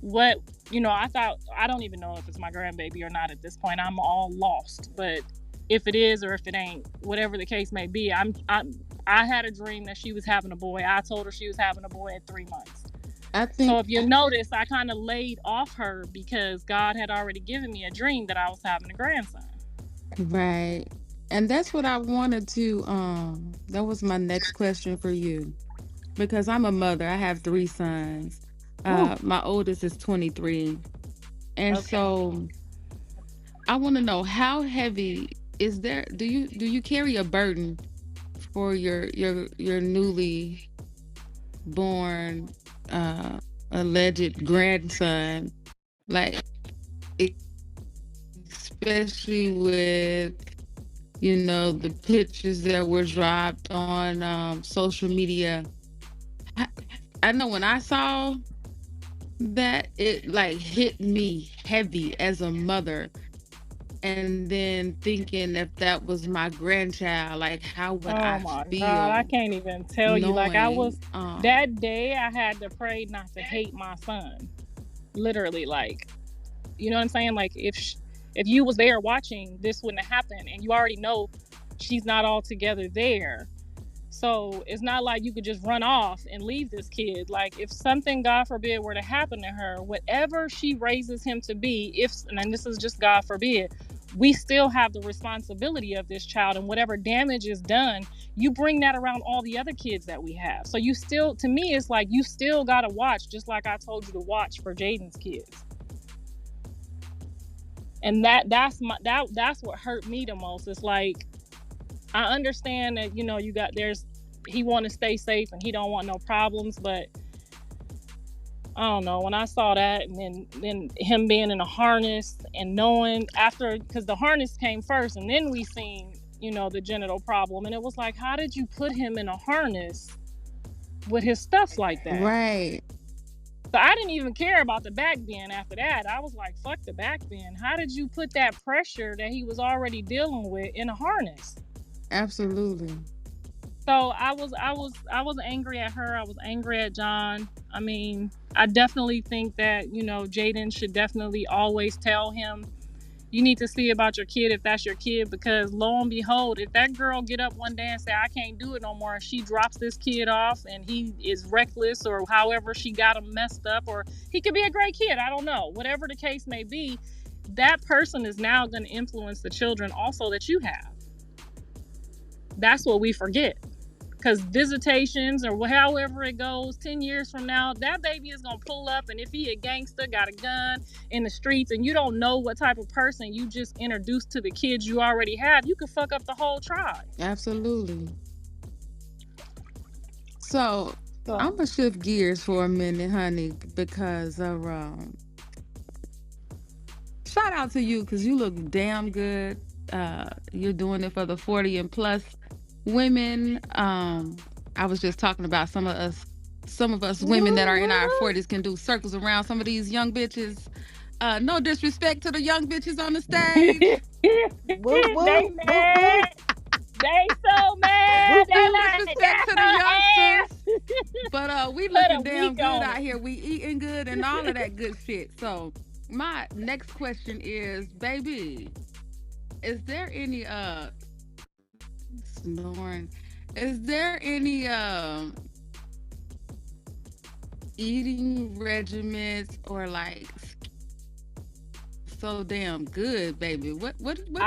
what, I thought, I don't even know if it's my grandbaby or not at this point. I'm all lost. But if it is or if it ain't, whatever the case may be, I had a dream that she was having a boy. I told her she was having a boy at 3 months. So if you notice, I kind of laid off her because God had already given me a dream that I was having a grandson. Right. And that's what I wanted to, that was my next question for you. Because I'm a mother. I have 3 sons. My oldest is 23. And so I want to know, how heavy is there, do you carry a burden for your newly born alleged grandson, like, especially with the pictures that were dropped on social media? I know when I saw that, it like hit me heavy as a mother, and then thinking, if that was my grandchild, like, how would I feel? God, I can't even tell you. Like, I was that day, I had to pray not to hate my son. Literally, like, you know what I'm saying? Like, if you was there watching, this wouldn't have happened, and you already know she's not altogether there. So it's not like you could just run off and leave this kid. Like, if something, God forbid, were to happen to her, whatever she raises him to be, and this is just God forbid, we still have the responsibility of this child, and whatever damage is done, you bring that around all the other kids that we have. So you still, to me, it's like, you still got to watch, just like I told you to watch for Jaden's kids. And that's what hurt me the most. It's like, I understand that, he want to stay safe and he don't want no problems, but I don't know, when I saw that, and then him being in a harness and knowing after, because the harness came first and then we seen, the genital problem, and it was like, how did you put him in a harness with his stuff like that? Right. So I didn't even care about the back bend after that. I was like, fuck the back bend. How did you put that pressure that he was already dealing with in a harness? Absolutely. So I was angry at her. I was angry at John. I mean, I definitely think that, Jaden should definitely always tell him, you need to see about your kid if that's your kid, because lo and behold, if that girl get up one day and say, I can't do it no more, and she drops this kid off and he is reckless, or however she got him messed up, or he could be a great kid, I don't know, whatever the case may be, that person is now going to influence the children also that you have. That's what we forget. Because visitations, or however it goes, 10 years from now, that baby is going to pull up, and if he a gangster, got a gun in the streets, and you don't know what type of person you just introduced to the kids you already have, you could fuck up the whole tribe. Absolutely. So I'm going to shift gears for a minute, honey, because shout out to you, because you look damn good. you're doing it for the 40 and plus women. I was just talking about some of us women that are in our 40s can do circles around some of these young bitches. No disrespect to the young bitches on the stage. Whoop, They whoop, whoop, whoop. mad. They so mad. They No like disrespect that's to the her youngsters. ass. But we Put a looking damn week good on out it. here. We eating good and all of that good shit. So my next question is, baby, is there any snoring? Is there any eating regimens or like so damn good, baby? What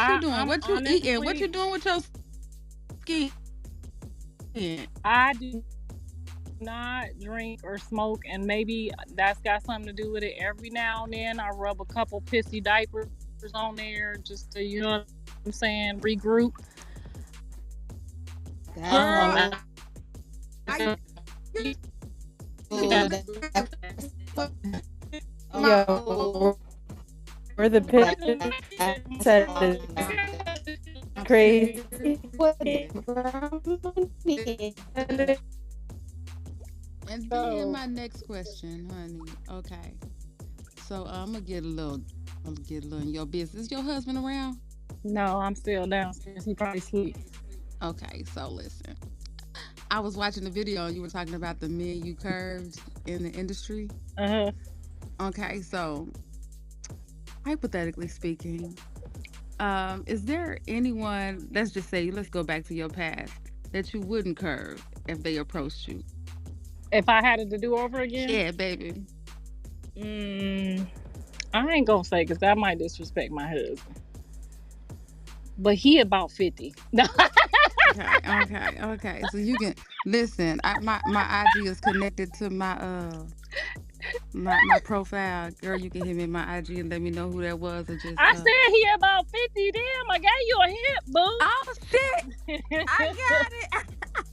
you doing? I'm What you eating? What honestly, you doing with your skin? I do not drink or smoke, and maybe that's got something to do with it. Every now and then, I rub a couple pissy diapers on there just to, you know what I'm saying, regroup. Girl, That's I Yeah. Yo, we're the picture said crazy. and then my next question, honey. Okay. So I'm gonna get a little in your business. Is your husband around? No, I'm still downstairs. He probably sleep. Okay, so listen. I was watching the video and you were talking about the men you curved in the industry. Uh-huh. Okay, so hypothetically speaking, is there anyone, let's just say, let's go back to your past, that you wouldn't curve if they approached you? If I had it to do over again, Yeah, baby. I ain't gonna say because that might disrespect my husband. But he about 50. No. Okay. So you can listen. My IG is connected to my profile. Girl, you can hit me in my IG and let me know who that was and just I said he about 50. Damn, I gave you a hint, boo. Oh shit! I got it.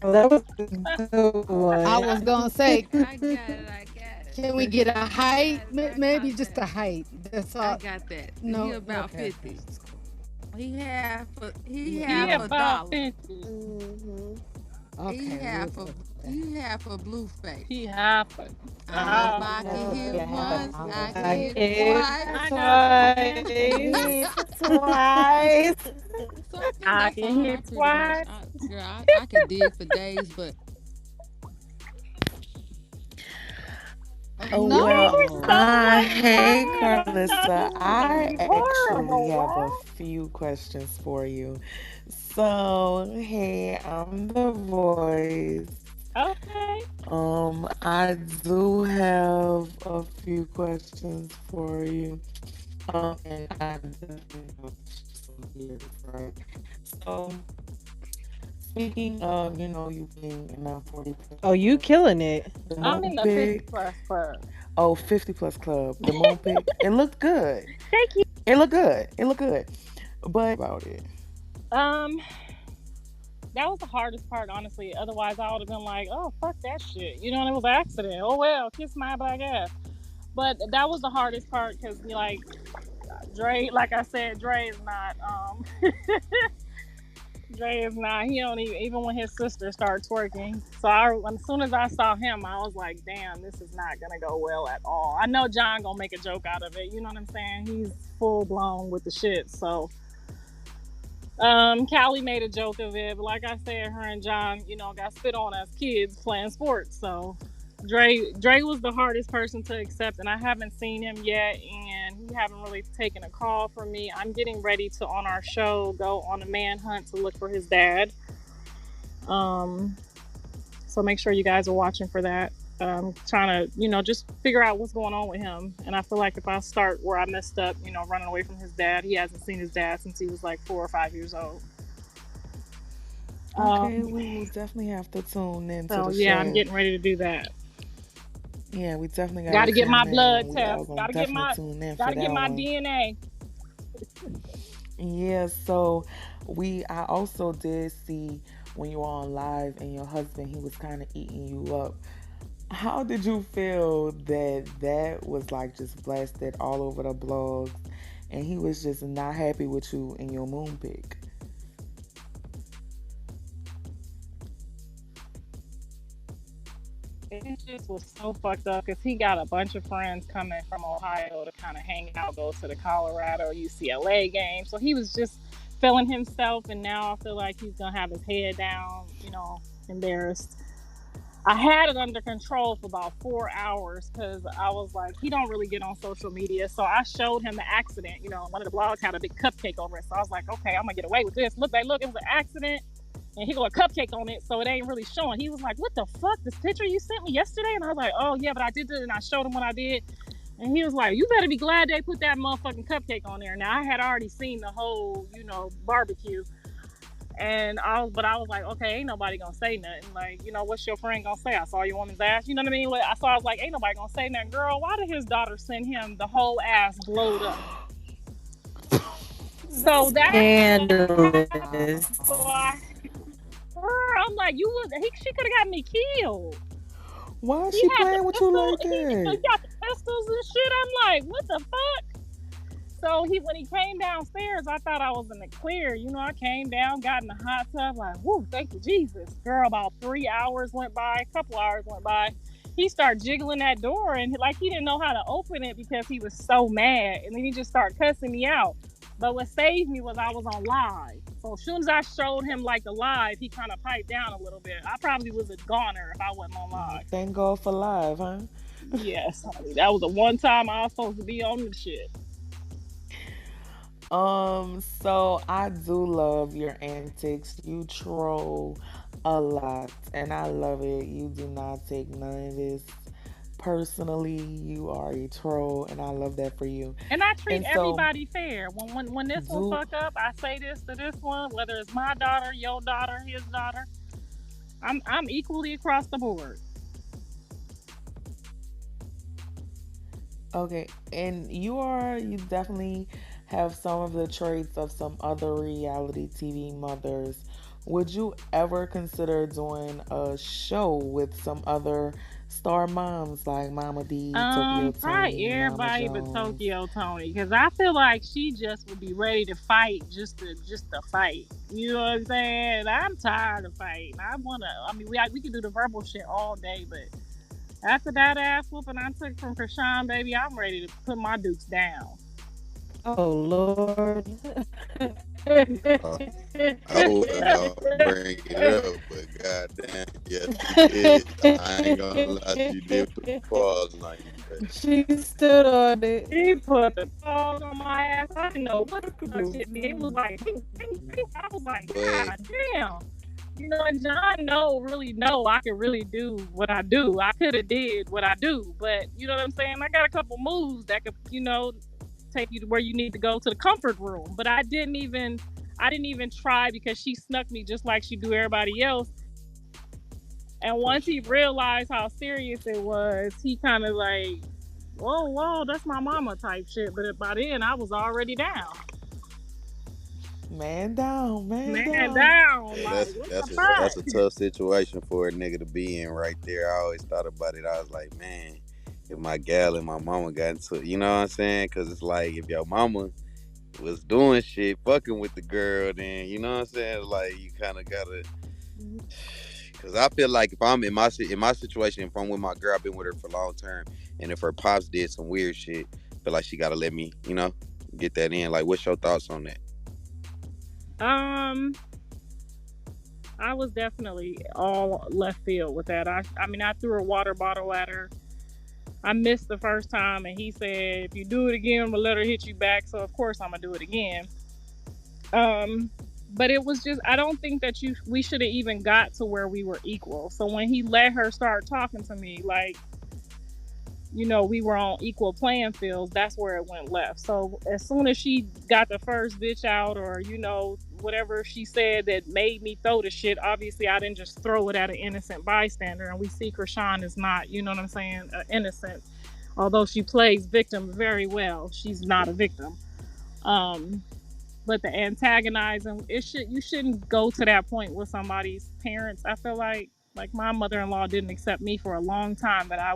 Well, that was a good one. I was gonna say, I got it. can we get a height? I Maybe caught just that. a height. That's I all. got that. No, He about okay. 50. He He half a about dollar. 50. Okay. He half a Blueface. He half a. I can hit once, I can hit hit twice. I know. twice. So I think I that's can all hit I pretty twice. much. Girl, I could dig for days, but Oh, No, well, You were so hey, bad. I thought Carissa. you was gonna I be actually horrible. have a What? few questions for you. So, hey, I'm the voice. Okay. I do have a few questions for you. And I definitely have some years, right? So, speaking of, you being in that 40 plus Oh, you club, killing it. the I'm moon in the 50 pic, plus club. 50 plus club, the moon pic, it looked good. Thank you. It looked good. It looked good. But about it. Um, that was the hardest part, honestly. Otherwise, I would have been like, "Oh, fuck that shit." You know, it was an accident. Oh well, kiss my black ass. But that was the hardest part because, like, Dre, like I said, Dre is not. Dre is not. He don't even when his sister started twerking. So as soon as I saw him, I was like, "Damn, this is not gonna go well at all." I know John gonna make a joke out of it. You know what I'm saying? He's full blown with the shit. So, Callie made a joke of it, but like I said, her and John, got spit on as kids playing sports. So, Dre was the hardest person to accept, and I haven't seen him yet, and he haven't really taken a call from me. I'm getting ready to on our show go on a manhunt to look for his dad. So make sure you guys are watching for that. Trying to, just figure out what's going on with him. And I feel like if I start where I messed up, running away from his dad, he hasn't seen his dad since he was like 4 or 5 years old. Okay, we will definitely have to tune into So the yeah, show. I'm getting ready to do that. Yeah, we definitely Got to get my tune in. blood We all test. gonna Got to get definitely tune in for got to get that my one. DNA. Yeah, so I also did see when you were on live and your husband, he was kind of eating you up. How did you feel that was like just blasted all over the blogs and he was just not happy with you in your moon pick. It just was so fucked up because he got a bunch of friends coming from Ohio to kind of hang out, go to the Colorado UCLA game. So he was just feeling himself, and now I feel like he's gonna have his head down, embarrassed. I had it under control for about 4 hours because I was like, he don't really get on social media. So I showed him the accident. One of the blogs had a big cupcake over it. So I was like, okay, I'm gonna get away with this. Look, it was an accident. And he got a cupcake on it, so it ain't really showing. He was like, what the fuck? This picture you sent me yesterday? And I was like, oh yeah, but I did it, and I showed him what I did. And he was like, you better be glad they put that motherfucking cupcake on there. Now I had already seen the whole, barbecue. And I was like, okay, ain't nobody gonna say nothing. Like, what's your friend gonna say? I saw your woman's ass. You know what I mean? I was like, ain't nobody gonna say nothing. Girl, why did his daughter send him the whole ass blowed up? So that Scandalous. I'm like, she could have got me killed. Why is He she had the playing with you pistol. like He that? got the pistols and shit. I'm like, what the fuck? So when he came downstairs, I thought I was in the clear. I came down, got in the hot tub, like, whoo, thank you, Jesus. Girl, about 3 hours went by, a couple hours went by. He started jiggling that door, and like he didn't know how to open it because he was so mad. And then he just started cussing me out. But what saved me was I was on live. So as soon as I showed him like the live, he kind of piped down a little bit. I probably was a goner if I wasn't on live. Thank God for live, huh? Yes, honey. That was the one time I was supposed to be on the shit. So I do love your antics. You troll a lot, and I love it. You do not take none of this personally. You are a troll, and I love that for you. And I treat And so, everybody fair. When this one do fuck up, I say this to this one, whether it's my daughter, your daughter, his daughter. I'm equally across the board. okay, and you definitely have some of the traits of some other reality TV mothers. Would you ever consider doing a show with some other star moms like Mama D, Tokyo Probably Tony, Mama everybody but Jones? Tokyo Tony, because I feel like she just would be ready to fight just to fight. You know what I'm saying? I'm tired of fighting. We can do the verbal shit all day, but after that ass whooping I took from Krishan, baby, I'm ready to put my dukes down. Oh Lord. Uh, I wasn't gonna bring it up, but goddamn, yes you did. I ain't gonna lie, she did put the paws on you, but She stood on it. He put the paws on my ass. I didn't know what the fuck shit did. It was like, ding, ding, ding. I was like, but God damn. And John really know I could really do what I do. I could have did what I do, but you know what I'm saying? I got a couple moves that could, take you to where you need to go to the comfort room. But I didn't even try because she snuck me just like she do everybody else. And once he realized how serious it was, he kind of like, whoa, that's my mama type shit. But by then, I was already down. Man down, man Man down. down. yeah, Like, that's what that's the a fuck? that's a tough situation for a nigga to be in right there. I always thought about it. I was like, man, if my gal and my mama got into, you know what I'm saying? Because it's like if your mama was doing shit, fucking with the girl, then you know what I'm saying? Like you kind of gotta. Cause I feel like if I'm in my situation, if I'm with my girl, I've been with her for long term, and if her pops did some weird shit, I feel like she gotta let me, get that in. Like, what's your thoughts on that? Um, I was definitely all left field with that. I threw a water bottle at her. I missed the first time, and he said, if you do it again, I'm gonna let her hit you back. So of course I'm gonna do it again. Um, but it was just I don't think that we should have even got to where we were equal. So when he let her start talking to me, like, we were on equal playing fields, that's where it went left. So as soon as she got the first bitch out, or whatever she said that made me throw the shit, obviously I didn't just throw it at an innocent bystander. And we see Krishan is not, you know what I'm saying, innocent. Although she plays victim very well, she's not a victim. Um, but the antagonizing, you shouldn't go to that point with somebody's parents. I feel like my mother-in-law didn't accept me for a long time, but I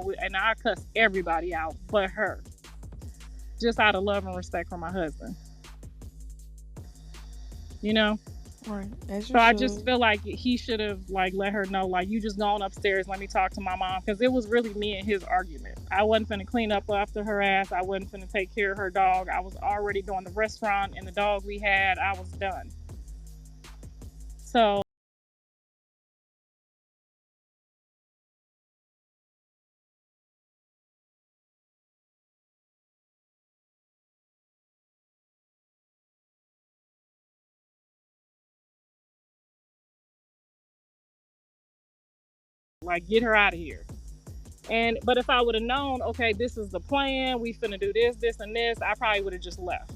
cussed everybody out but her, just out of love and respect for my husband, you know? Right, as you So I just should. feel like he should have like let her know, like, you just going upstairs, let me talk to my mom, because it was really me and his argument. I wasn't finna clean up after her ass. I wasn't finna take care of her dog. I was already doing the restaurant and the dog we had. I was done. So like, get her out of here. And but if I would have known, okay, this is the plan, we finna do this, this, and this, I probably would have just left.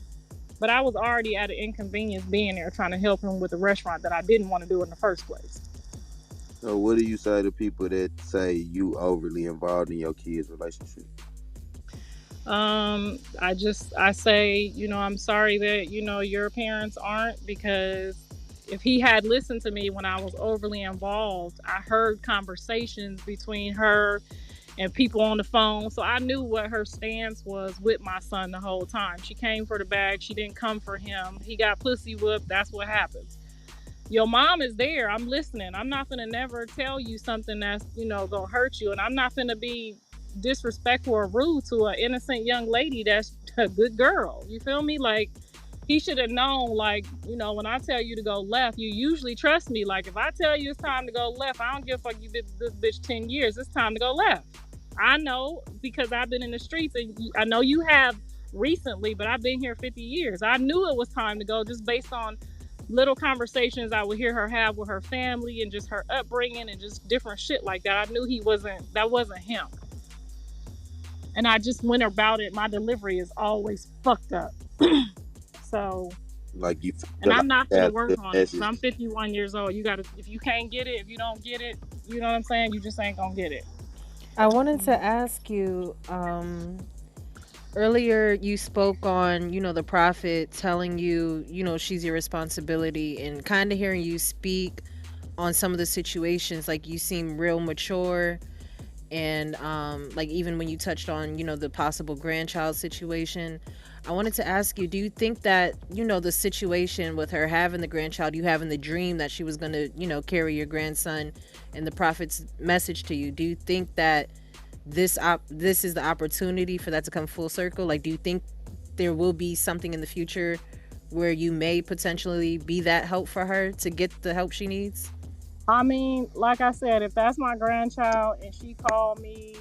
But I was already at an inconvenience being there trying to help him with the restaurant that I didn't want to do in the first place. So what do you say to people that say you overly involved in your kids' relationship? I say, I'm sorry that, your parents aren't, because if he had listened to me when I was overly involved, I heard conversations between her and people on the phone. So I knew what her stance was with my son the whole time. She came for the bag. She didn't come for him. He got pussy whooped. That's what happens. Your mom is there. I'm listening. I'm not gonna never tell you something that's, gonna hurt you. And I'm not gonna be disrespectful or rude to an innocent young lady that's a good girl. You feel me? Like, he should have known, like, when I tell you to go left, you usually trust me. Like, if I tell you it's time to go left, I don't give a fuck, you been this bitch 10 years. It's time to go left. I know, because I've been in the streets, and I know you have recently, but I've been here 50 years. I knew it was time to go, just based on little conversations I would hear her have with her family and just her upbringing and just different shit like that. I knew that wasn't him. And I just went about it. My delivery is always fucked up. So, Like you and feel like I'm not you gonna have work the on it because message, I'm 51 years old. You gotta, if you can't get it, if you don't get it, you know what I'm saying? You just ain't gonna get it. I wanted to ask you, earlier you spoke on, the prophet telling you, she's your responsibility, and kind of hearing you speak on some of the situations, like you seem real mature, and like even when you touched on, the possible grandchild situation. I wanted to ask you, do you think that, the situation with her having the grandchild, you having the dream that she was going to, carry your grandson, and the prophet's message to you, do you think that this is the opportunity for that to come full circle? Like, do you think there will be something in the future where you may potentially be that help for her to get the help she needs? I mean, like I said, if that's my grandchild and she called me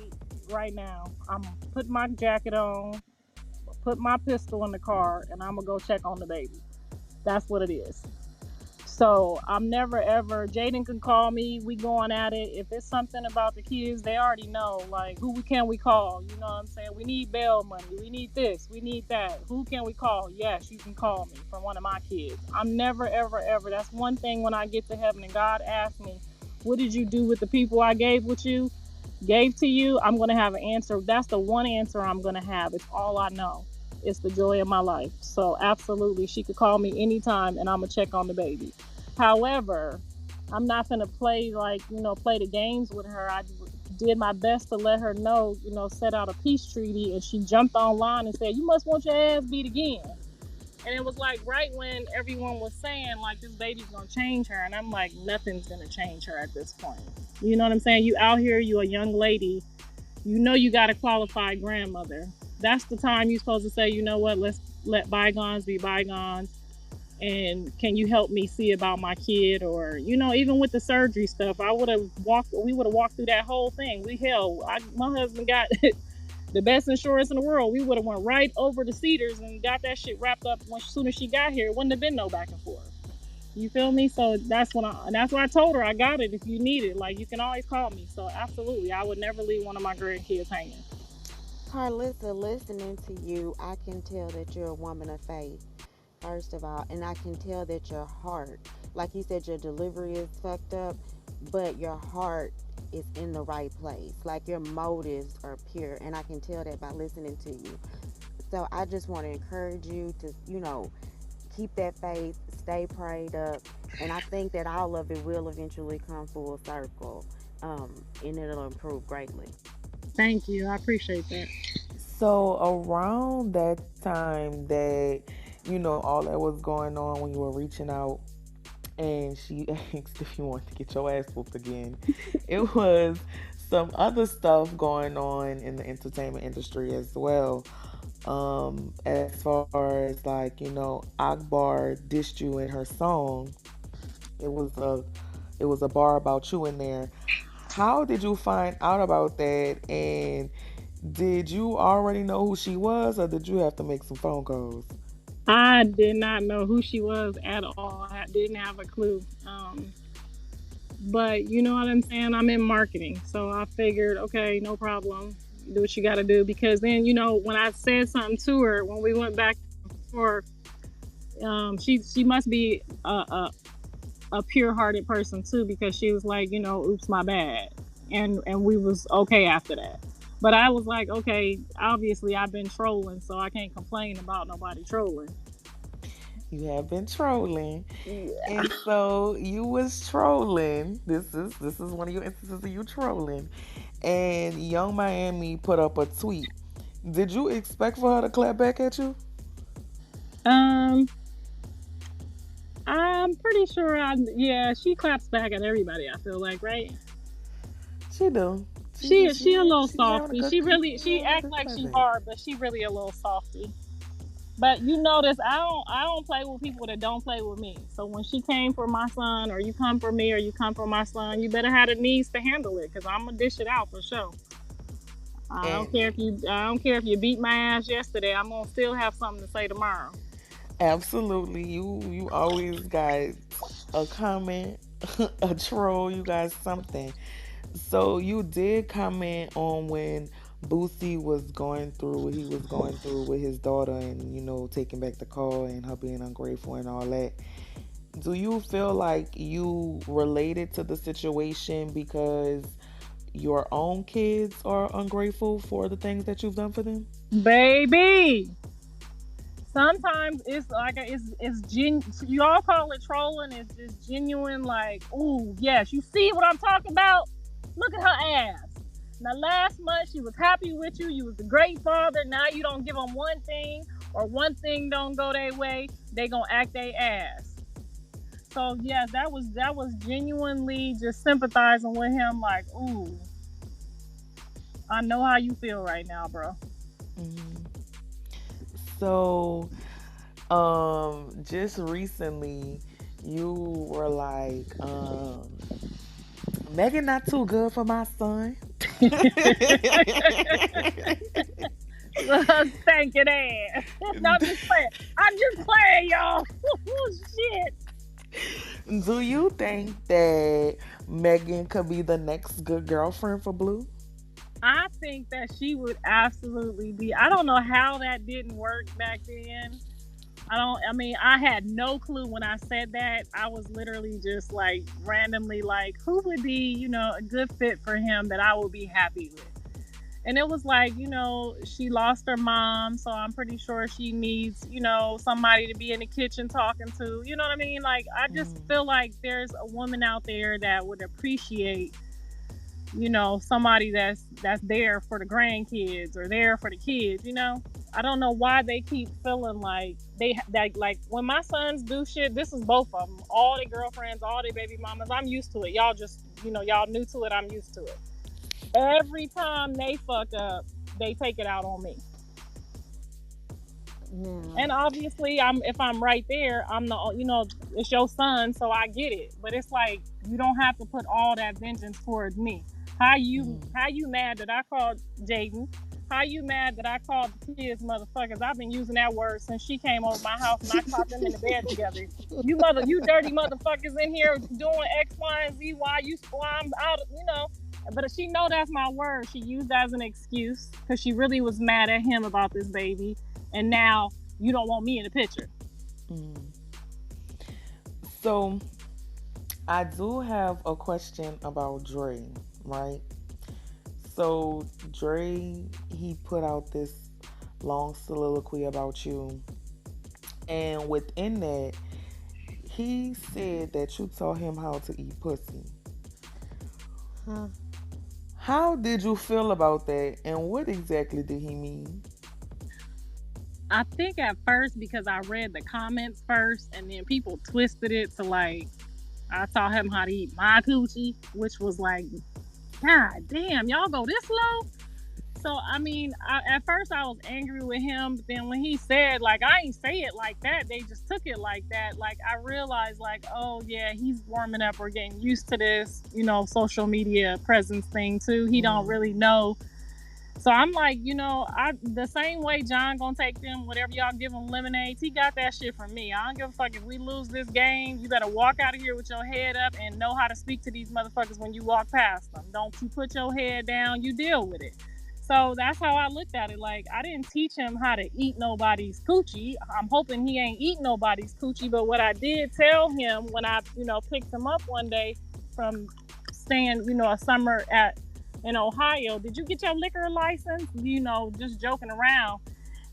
right now, I'm putting my jacket on, put my pistol in the car, and I'm gonna go check on the baby. That's what it is. So I'm never ever. Jaden can call me. We going at it. If it's something about the kids, they already know. Like, who can we call? You know what I'm saying? We need bail money. We need this. We need that. Who can we call? Yes, you can call me for one of my kids. I'm never ever ever. That's one thing when I get to heaven and God asks me, "What did you do with the people I gave to you?" I'm gonna have an answer. That's the one answer I'm gonna have. It's all I know. It's the joy of my life. So absolutely, she could call me anytime, and I'm gonna check on the baby. However, I'm not gonna play play the games with her. I did my best to let her know, set out a peace treaty, and she jumped online and said, "You must want your ass beat again." And it was like right when everyone was saying like this baby's gonna change her, and I'm like, nothing's gonna change her at this point. You know what I'm saying? You out here, you a young lady, you got a qualified grandmother. That's the time you're supposed to say, you know what, let's let bygones be bygones. And can you help me see about my kid? Or, even with the surgery stuff, we would have walked through that whole thing. My husband got the best insurance in the world. We would have went right over to Cedars and got that shit wrapped up as soon as she got here. It wouldn't have been no back and forth. You feel me? So that's what I told her, I got it. If you need it, like, you can always call me. So absolutely, I would never leave one of my grandkids hanging. Carissa, listening to you, I can tell that you're a woman of faith, first of all, and I can tell that your heart, like you said, your delivery is fucked up, but your heart is in the right place. Like, your motives are pure, and I can tell that by listening to you. So I just want to encourage you to, keep that faith, stay prayed up, and I think that all of it will eventually come full circle, and it'll improve greatly. Thank you. I appreciate that. So around that time that, all that was going on when you were reaching out and she asked if you wanted to get your ass whooped again, it was some other stuff going on in the entertainment industry as well. As far as like, Akbar dissed you in her song. It was a bar about you in there. How did you find out about that? And did you already know who she was, or did you have to make some phone calls? I did not know who she was at all. I didn't have a clue. But you know what I'm saying? I'm in marketing. So I figured, okay, no problem. Do what you got to do. Because then, when I said something to her, when we went back and forth, she must be a pure-hearted person too, because she was like, oops, my bad. And we was okay after that. But I was like, okay, obviously I've been trolling, so I can't complain about nobody trolling. You have been trolling. Yeah. And so you was trolling. This is one of your instances of you trolling. And Young Miami put up a tweet. Did you expect for her to clap back at you? Um, I'm pretty sure yeah, she claps back at everybody, I feel like, right? She do. She a little She having a softy. good She having a act good like she present. hard, but she really a little softy. But you notice I don't play with people that don't play with me. So when she came for my son, or you come for me, or you come for my son, you better have the needs to handle it, because I'm gonna dish it out for sure. And I don't care if you beat my ass yesterday. I'm gonna still have something to say tomorrow. absolutely, you always got a comment, a troll. You got something. So you did comment on when Boosie was going through what he was going through with his daughter, and taking back the call and her being ungrateful and all that. Do you feel like you related to the situation because your own kids are ungrateful for the things that you've done for them? Baby, sometimes it's like you all call it trolling. It's just genuine, like, ooh, yes, you see what I'm talking about? Look at her ass. Now last month she was happy with you. You was a great father. Now you don't give them one thing, or one thing don't go their way, they gonna act their ass. So yes, that was genuinely just sympathizing with him, like, ooh, I know how you feel right now, bro. Hmm. So, just recently, you were like, Megan not too good for my son. Stinking ass. No, I'm just playing. I'm just playing, y'all. Shit. Do you think that Megan could be the next good girlfriend for Blue? I think that she would absolutely be. I don't know how that didn't work back then. I mean, I had no clue when I said that. I was literally just like randomly like, who would be, a good fit for him that I would be happy with? And it was like, she lost her mom, so I'm pretty sure she needs, somebody to be in the kitchen talking to. You know what I mean? Like, I just Mm, feel like there's a woman out there that would appreciate, somebody that's there for the grandkids, or there for the kids. I don't know why they keep feeling like that. Like, when my sons do shit, this is both of them, all their girlfriends, all their baby mamas. I'm used to it. Y'all just, y'all new to it. I'm used to it. Every time they fuck up, they take it out on me. Now, And obviously, if I'm right there, I'm the, it's your son, so I get it. But it's like, you don't have to put all that vengeance towards me. mm, How you mad that I called Jaden? How you mad that I called the kids motherfuckers? I've been using that word since she came over my house and I caught them in the bed together. You dirty motherfuckers in here doing X, Y, and Z. Why I'm out. But she know that's my word. She used that as an excuse because she really was mad at him about this baby, and now you don't want me in the picture. mm. So, I do have a question about Dre, right? So, Dre, he put out this long soliloquy about you, and within that, he said that you taught him how to eat pussy. huh? How did you feel about that, and what exactly did he mean? I think at first because I read the comments first, and then people twisted it to like I taught him how to eat my coochie, which was like, God damn, y'all go this low. So I mean, at first I was angry with him, but then when he said like I ain't say it like that, they just took it like that. Like I realized like, oh yeah, he's warming up or getting used to this, social media presence thing too. He don't really know. So I'm like, I the same way John gonna take them, whatever y'all give him lemonades, he got that shit from me. I don't give a fuck if we lose this game. You better walk out of here with your head up and know how to speak to these motherfuckers when you walk past them. Don't you put your head down, you deal with it. So that's how I looked at it. Like I didn't teach him how to eat nobody's coochie. I'm hoping he ain't eat nobody's coochie. But what I did tell him when I, picked him up one day from staying, a summer in Ohio, did you get your liquor license? Just joking around.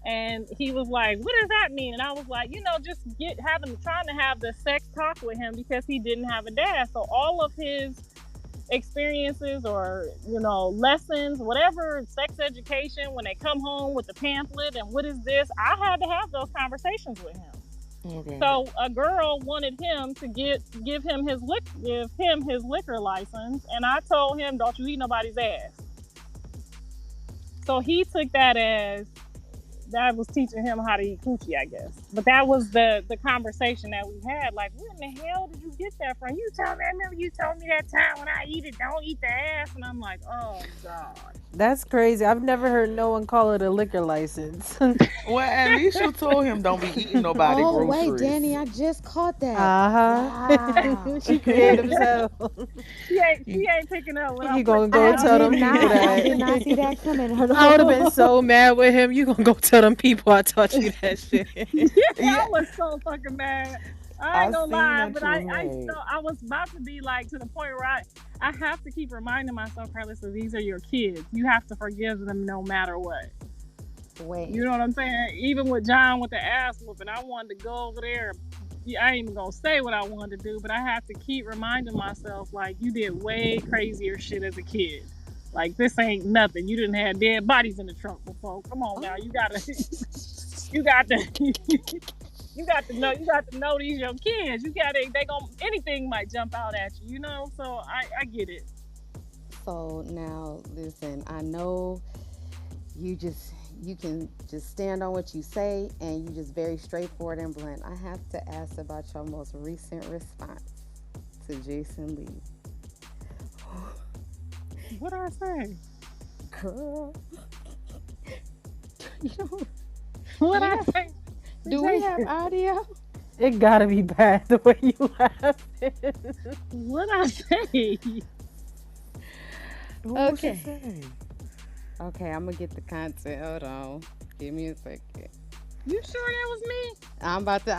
And he was like, what does that mean? And I was like, just trying to have the sex talk with him because he didn't have a dad. So all of his experiences or, lessons, whatever, sex education, when they come home with the pamphlet and what is this, I had to have those conversations with him. Okay. So a girl wanted him to give him his liquor license, and I told him, "Don't you eat nobody's ass." So he took that as that was teaching him how to eat coochie, I guess. But that was the conversation that we had. Like, where in the hell did you get that from? You told me. I remember you told me that time when I eat it, don't eat the ass, and I'm like, oh God. That's crazy. I've never heard no one call it a liquor license. Well, at least you told him don't be eating nobody groceries. Wait, Danny, I just caught that. Wow. She creative as hell. She ain't picking up what You gonna go tell them people that. I did not see that coming. I would have been so mad with him. You gonna go tell them people I taught you that shit. I was so fucking mad. I ain't gonna lie, but I was about to be like to the point where I have to keep reminding myself, Carissa, these are your kids. You have to forgive them no matter what. Wait. You know what I'm saying? Even with John with the ass whooping, I wanted to go over there. I ain't even gonna say what I wanted to do, but I have to keep reminding myself, like, you did way crazier shit as a kid. Like, this ain't nothing. You didn't have dead bodies in the trunk before. Come on now, you got to know these your kids. Anything might jump out at you, So I get it. So now, listen, I know you can just stand on what you say, and you just very straightforward and blunt. I have to ask about your most recent response to Jason Lee. What did I say? Girl. What did I say? Do we have audio? It gotta be bad the way you laughed. What I say? Okay. Okay, I'm gonna get the content. Hold on. Give me a second. You sure that was me? I'm about to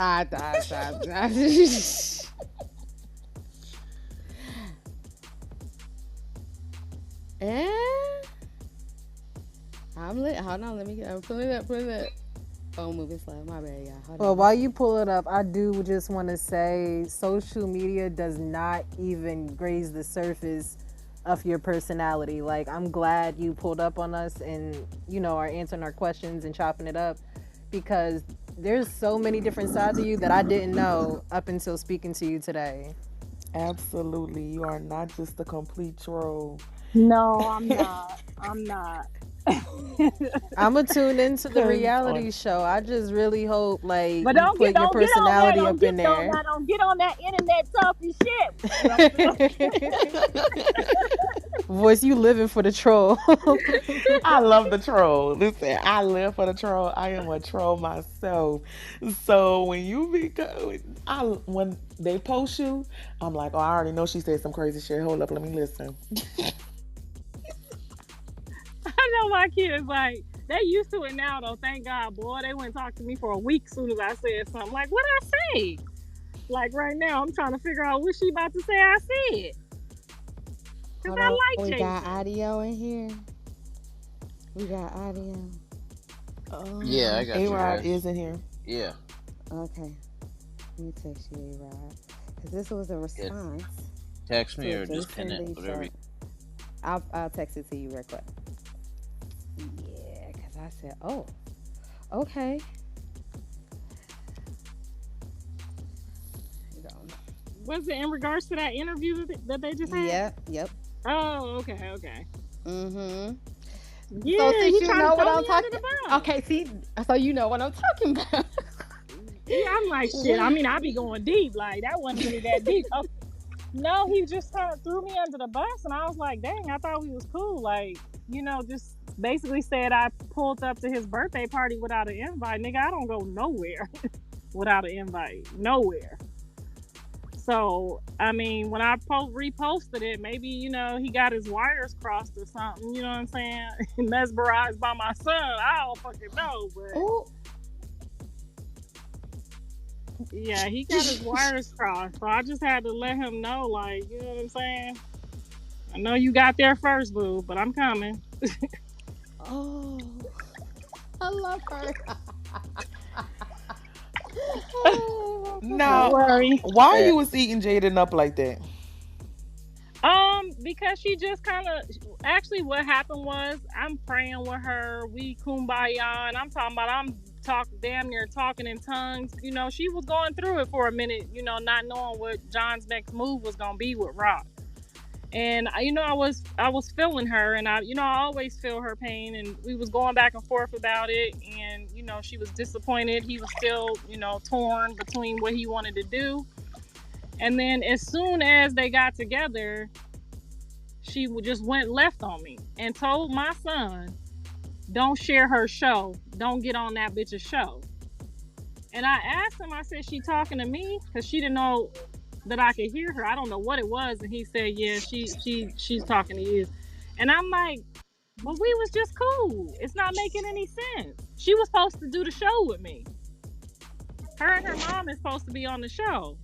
and hold on, I'm pulling it up. Phone moving slow, my bad, y'all. Well, while you pull it up, I do just want to say social media does not even graze the surface of your personality. Like, I'm glad you pulled up on us and, are answering our questions and chopping it up, because there's so many different sides of you that I didn't know up until speaking to you today. Absolutely. You are not just a complete troll. No, I'm not. I'm not. I'm gonna tune into the reality show. I just really hope, like, but you put your personality up in there. Don't get on that internet talking shit. Voice, you living for the troll. I love the troll. Listen, I live for the troll. I am a troll myself. So when they post you, I'm like, oh, I already know she said some crazy shit. Hold up, let me listen. I know my kids, like, they used to it now, though. Thank God, boy. They wouldn't talk to me for a week as soon as I said something. Like, what'd I say? Like, right now, I'm trying to figure out what she about to say I said. Because I like we Jason. Got audio in here. We got audio. Yeah, I got you. A-Rod is in here. Yeah. Okay. Let me text you, A-Rod. Because this was a response. Text me or just pin it, whatever. I'll text it to you real quick. Yeah, because I said, oh, okay. Was it in regards to that interview that they just had? Yep. Oh, okay. Mm-hmm. So Yeah, since he you tried to know what throw I'm me under talking, the bus. okay, see, so you know what I'm talking about. Yeah, I'm like, shit. I mean, I be going deep. Like, that wasn't really that deep. Oh, no, he just kind of threw me under the bus, and I was like, dang, I thought we was cool. Like, just basically said I pulled up to his birthday party without an invite. Nigga, I don't go nowhere without an invite. Nowhere. So, I mean, when I reposted it, maybe, he got his wires crossed or something, you know what I'm saying? Mesmerized by my son. I don't fucking know, but Oh, yeah, he got his wires crossed. So I just had to let him know, like, you know what I'm saying? I know you got there first, boo, but I'm coming. oh, I love her. Don't Now, worry. why you was eating Jaden up like that? Because she just kind of actually what happened was I'm praying with her, we kumbaya, and I'm talking about damn near talking in tongues. She was going through it for a minute, not knowing what John's next move was gonna be with Rock. And I was feeling her, and I always feel her pain, and we was going back and forth about it, and she was disappointed. He was still torn between what he wanted to do. And then as soon as they got together, she just went left on me and told my son, don't share her show, don't get on that bitch's show. And I asked him, I said, she talking to me? Because she didn't know that I could hear her. I don't know what it was. And he said, yeah, she's talking to you. And I'm like, but we was just cool. It's not making any sense. She was supposed to do the show with me. Her and her mom is supposed to be on the show.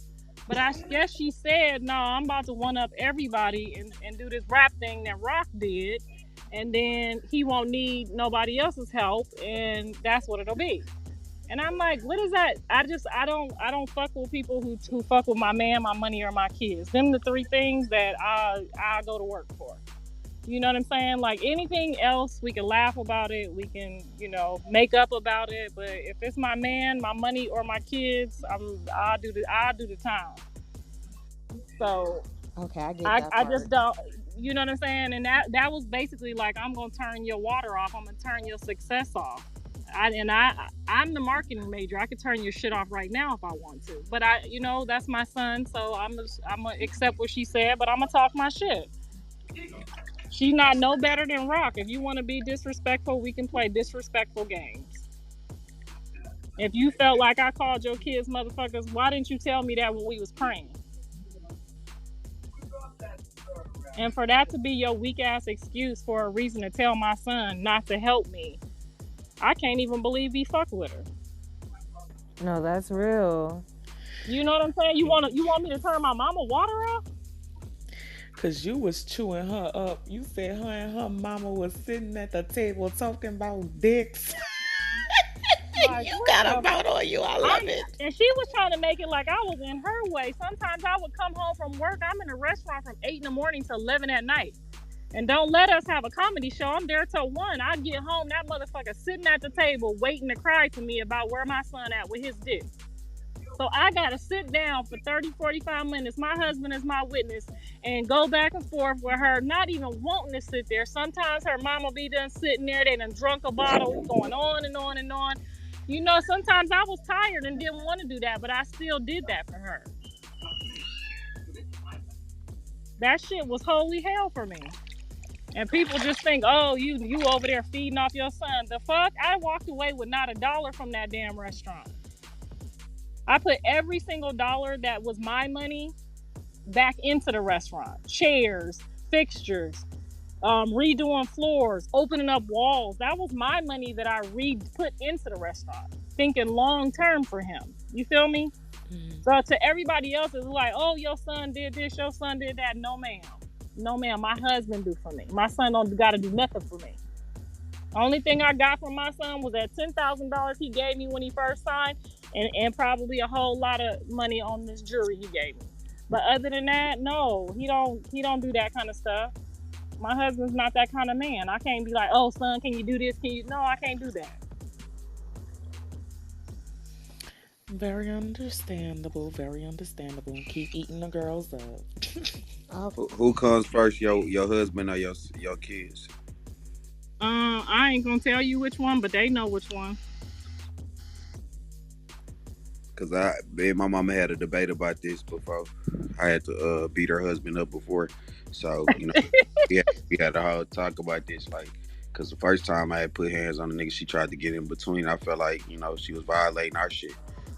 But I guess she said, no, I'm about to one up everybody and do this rap thing that Rock did. And then he won't need nobody else's help. And that's what it'll be. And I'm like, what is that? I don't fuck with people who fuck with my man, my money, or my kids. Them the three things that I go to work for. You know what I'm saying? Like anything else, we can laugh about it. We can, make up about it. But if it's my man, my money, or my kids, I'll do the time. So Okay, I get that I just part. don't. You know what I'm saying? And that was basically like, I'm gonna turn your water off. I'm gonna turn your success off. I'm the marketing major. I could turn your shit off right now if I want to. But that's my son, so I'm gonna accept what she said. But I'm gonna talk my shit. She's not no better than Rock. If you want to be disrespectful, we can play disrespectful games. If you felt like I called your kids motherfuckers, why didn't you tell me that when we was praying? And for that to be your weak ass excuse for a reason to tell my son not to help me, I can't even believe he fucked with her. No, that's real. You know what I'm saying? You want me to turn my mama water off? Cause you was chewing her up. You said her and her mama was sitting at the table talking about dicks. Like, You what got a the mouth on you. I love it. and she was trying to make it like I was in her way. Sometimes I would come home from work. I'm in a restaurant from 8 in the morning to 11 at night. And don't let us have a comedy show. I'm there till 1. I get home, that motherfucker sitting at the table waiting to cry to me about where my son at with his dick. So I got to sit down for 30, 45 minutes. My husband is my witness and go back and forth with her, not even wanting to sit there. Sometimes her mama be done sitting there. They done drunk a bottle. It's going on and on and on. Sometimes I was tired and didn't want to do that, but I still did that for her. That shit was holy hell for me. And people just think, oh, you over there feeding off your son. The fuck? I walked away with not $1 from that damn restaurant. I put every single dollar that was my money back into the restaurant. Chairs, fixtures, redoing floors, opening up walls. That was my money that I put into the restaurant, thinking long term for him. You feel me? Mm-hmm. So to everybody else, it's like, oh, your son did this, your son did that. No, ma'am. No, ma'am. My husband do for me. My son don't got to do nothing for me. Only thing I got from my son was that $10,000 he gave me when he first signed, and probably a whole lot of money on this jewelry he gave me. But other than that, no, he don't do that kind of stuff. My husband's not that kind of man. I can't be like, oh, son, can you do this? No, I can't do that. Very understandable. Very understandable. Keep eating the girls up. Who comes first, your husband or your kids? I ain't gonna tell you which one, but they know which one. Cause me and my mama had a debate about this before. I had to beat her husband up before, so we had a whole talk about this. Like, cause the first time I had put hands on the nigga, she tried to get in between. I felt like she was violating our shit.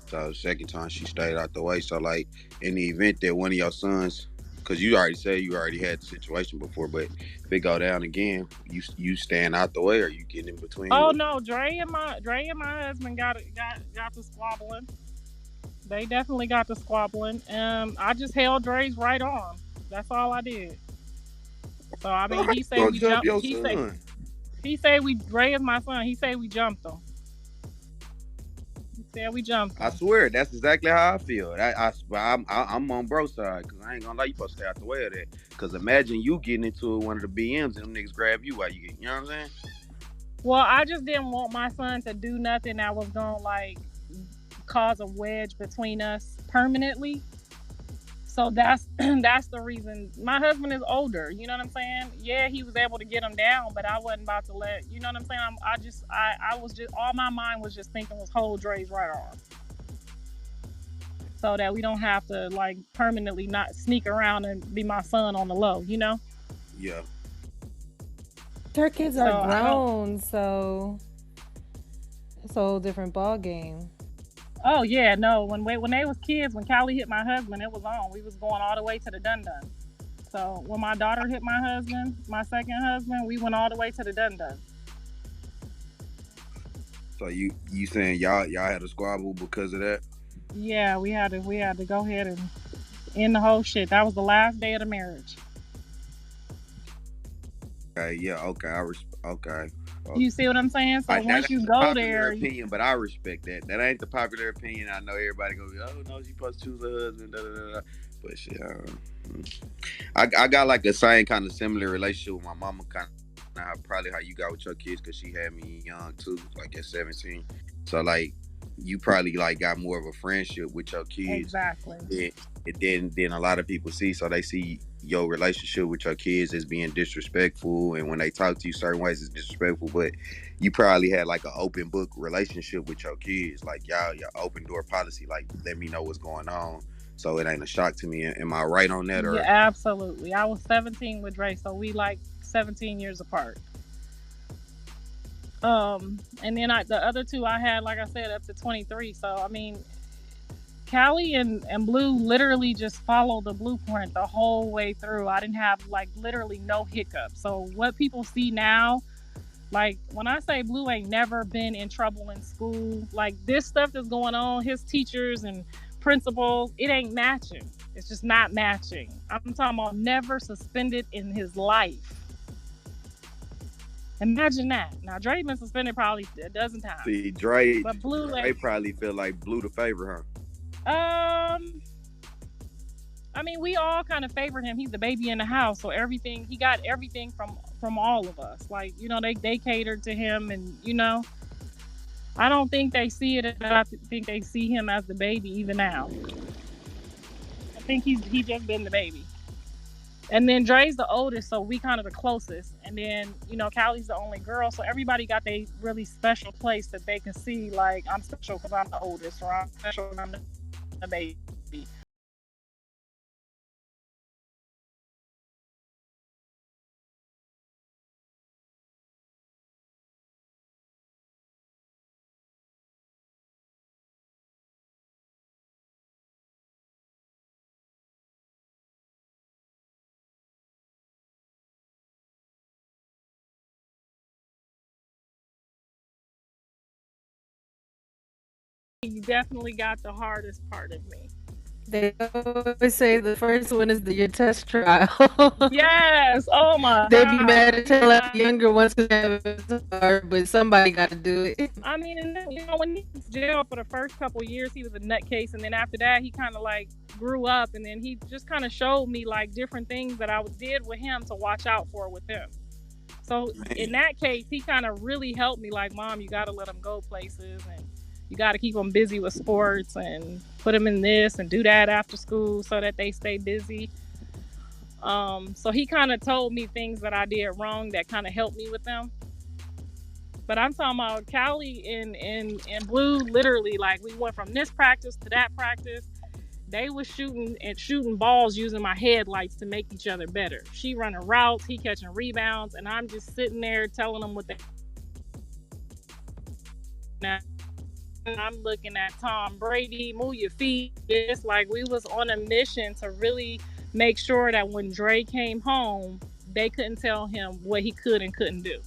So the second time she stayed out the way. So like in the event that one of your sons, cause you already said you already had the situation before, but if it go down again, you stand out the way or you get in between. Oh no, Dre and my husband got the squabbling. They definitely got the squabbling. I just held Dre's right arm. That's all I did. So I So mean, how he you say gonna we jump jumped. your He say son? he say we Dre is my son. He say we jumped him. He said we jumped I him. swear, that's exactly how I feel. I'm on bro side because I ain't gonna lie, you supposed to stay out the way of that. Because imagine you getting into one of the BMs and them niggas grab you while you get, you know what I'm saying? Well, I just didn't want my son to do nothing that was gonna like cause a wedge between us permanently. So that's that's the reason. My husband is older. You know what I'm saying? Yeah, he was able to get him down, but I wasn't about to let. You know what I'm saying? I was just all my mind was just thinking was hold Dre's right arm, so that we don't have to like permanently not sneak around and be my son on the low. You know? Yeah. Her kids So are I don't. grown, so it's a whole different ball game. Oh yeah, no. When they was kids, when Callie hit my husband, it was on. We was going all the way to the dun dun. So when my daughter hit my husband, my second husband, we went all the way to the dun dun. So you saying y'all had a squabble because of that? Yeah, we had to go ahead and end the whole shit. That was the last day of the marriage. Okay. Yeah. Okay. Okay. Okay. You see what I'm saying? So That once ain't you the go popular there, opinion, but I respect that. That ain't the popular opinion. I know everybody gonna be, oh no, you supposed to choose a husband. Da, da, da, da. But shit, I got like the same kind of similar relationship with my mama, kind of probably how you got with your kids, cause she had me young too, like at 17. So like, you probably like got more of a friendship with your kids exactly. than than a lot of people see. So they see your relationship with your kids as being disrespectful, and when they talk to you certain ways, it's disrespectful. But you probably had like an open book relationship with your kids, like y'all your open door policy, like let me know what's going on, so it ain't a shock to me. Am I right on that, Yeah, or? absolutely. I was 17 with Dre, so we like 17 years apart. And then the other two I had, like I said, up to 23. So I mean, Callie and Blue literally just followed the blueprint the whole way through. I didn't have like literally no hiccups. So what people see now, like when I say Blue ain't never been in trouble in school, like this stuff that's going on, his teachers and principals, it ain't matching. It's just not matching. I'm talking about never suspended in his life. Imagine that. Now Dre been suspended probably a dozen times, See, but Blue Dre ain't. probably feel like Blue the favorite, Um, I mean, we all kind of favored him. He's the baby in the house, so everything he got everything from all of us. Like they catered to him, and I don't think they see it. I think they see him as the baby even now. I think he just been the baby. And then Dre's the oldest, so we kind of the closest. And then Callie's the only girl, so everybody got their really special place that they can see. Like I'm special because I'm the oldest, or I'm special because I'm the baby. You definitely got the hardest part of me. They always say the first one is your test trial. Yes. Oh my They be God. mad at tell out the younger ones because it's hard, but somebody got to do it. I mean, and then, when he was in jail for the first couple of years, he was a nutcase, and then after that, he kind of like grew up, and then he just kind of showed me like different things that I did with him to watch out for with him. So in man. that case, he kind of really helped me. Like, Mom, you got to let him go places, and You got to keep them busy with sports and put them in this and do that after school so that they stay busy. So he kind of told me things that I did wrong that kind of helped me with them. But I'm talking about Callie and Blue, literally, like, we went from this practice to that practice. They was shooting balls using my headlights to make each other better. She running routes, he catching rebounds, and I'm just sitting there telling them what they. Now I'm looking at Tom Brady, move your feet. It's like we was on a mission to really make sure that when Dre came home, they couldn't tell him what he could and couldn't do.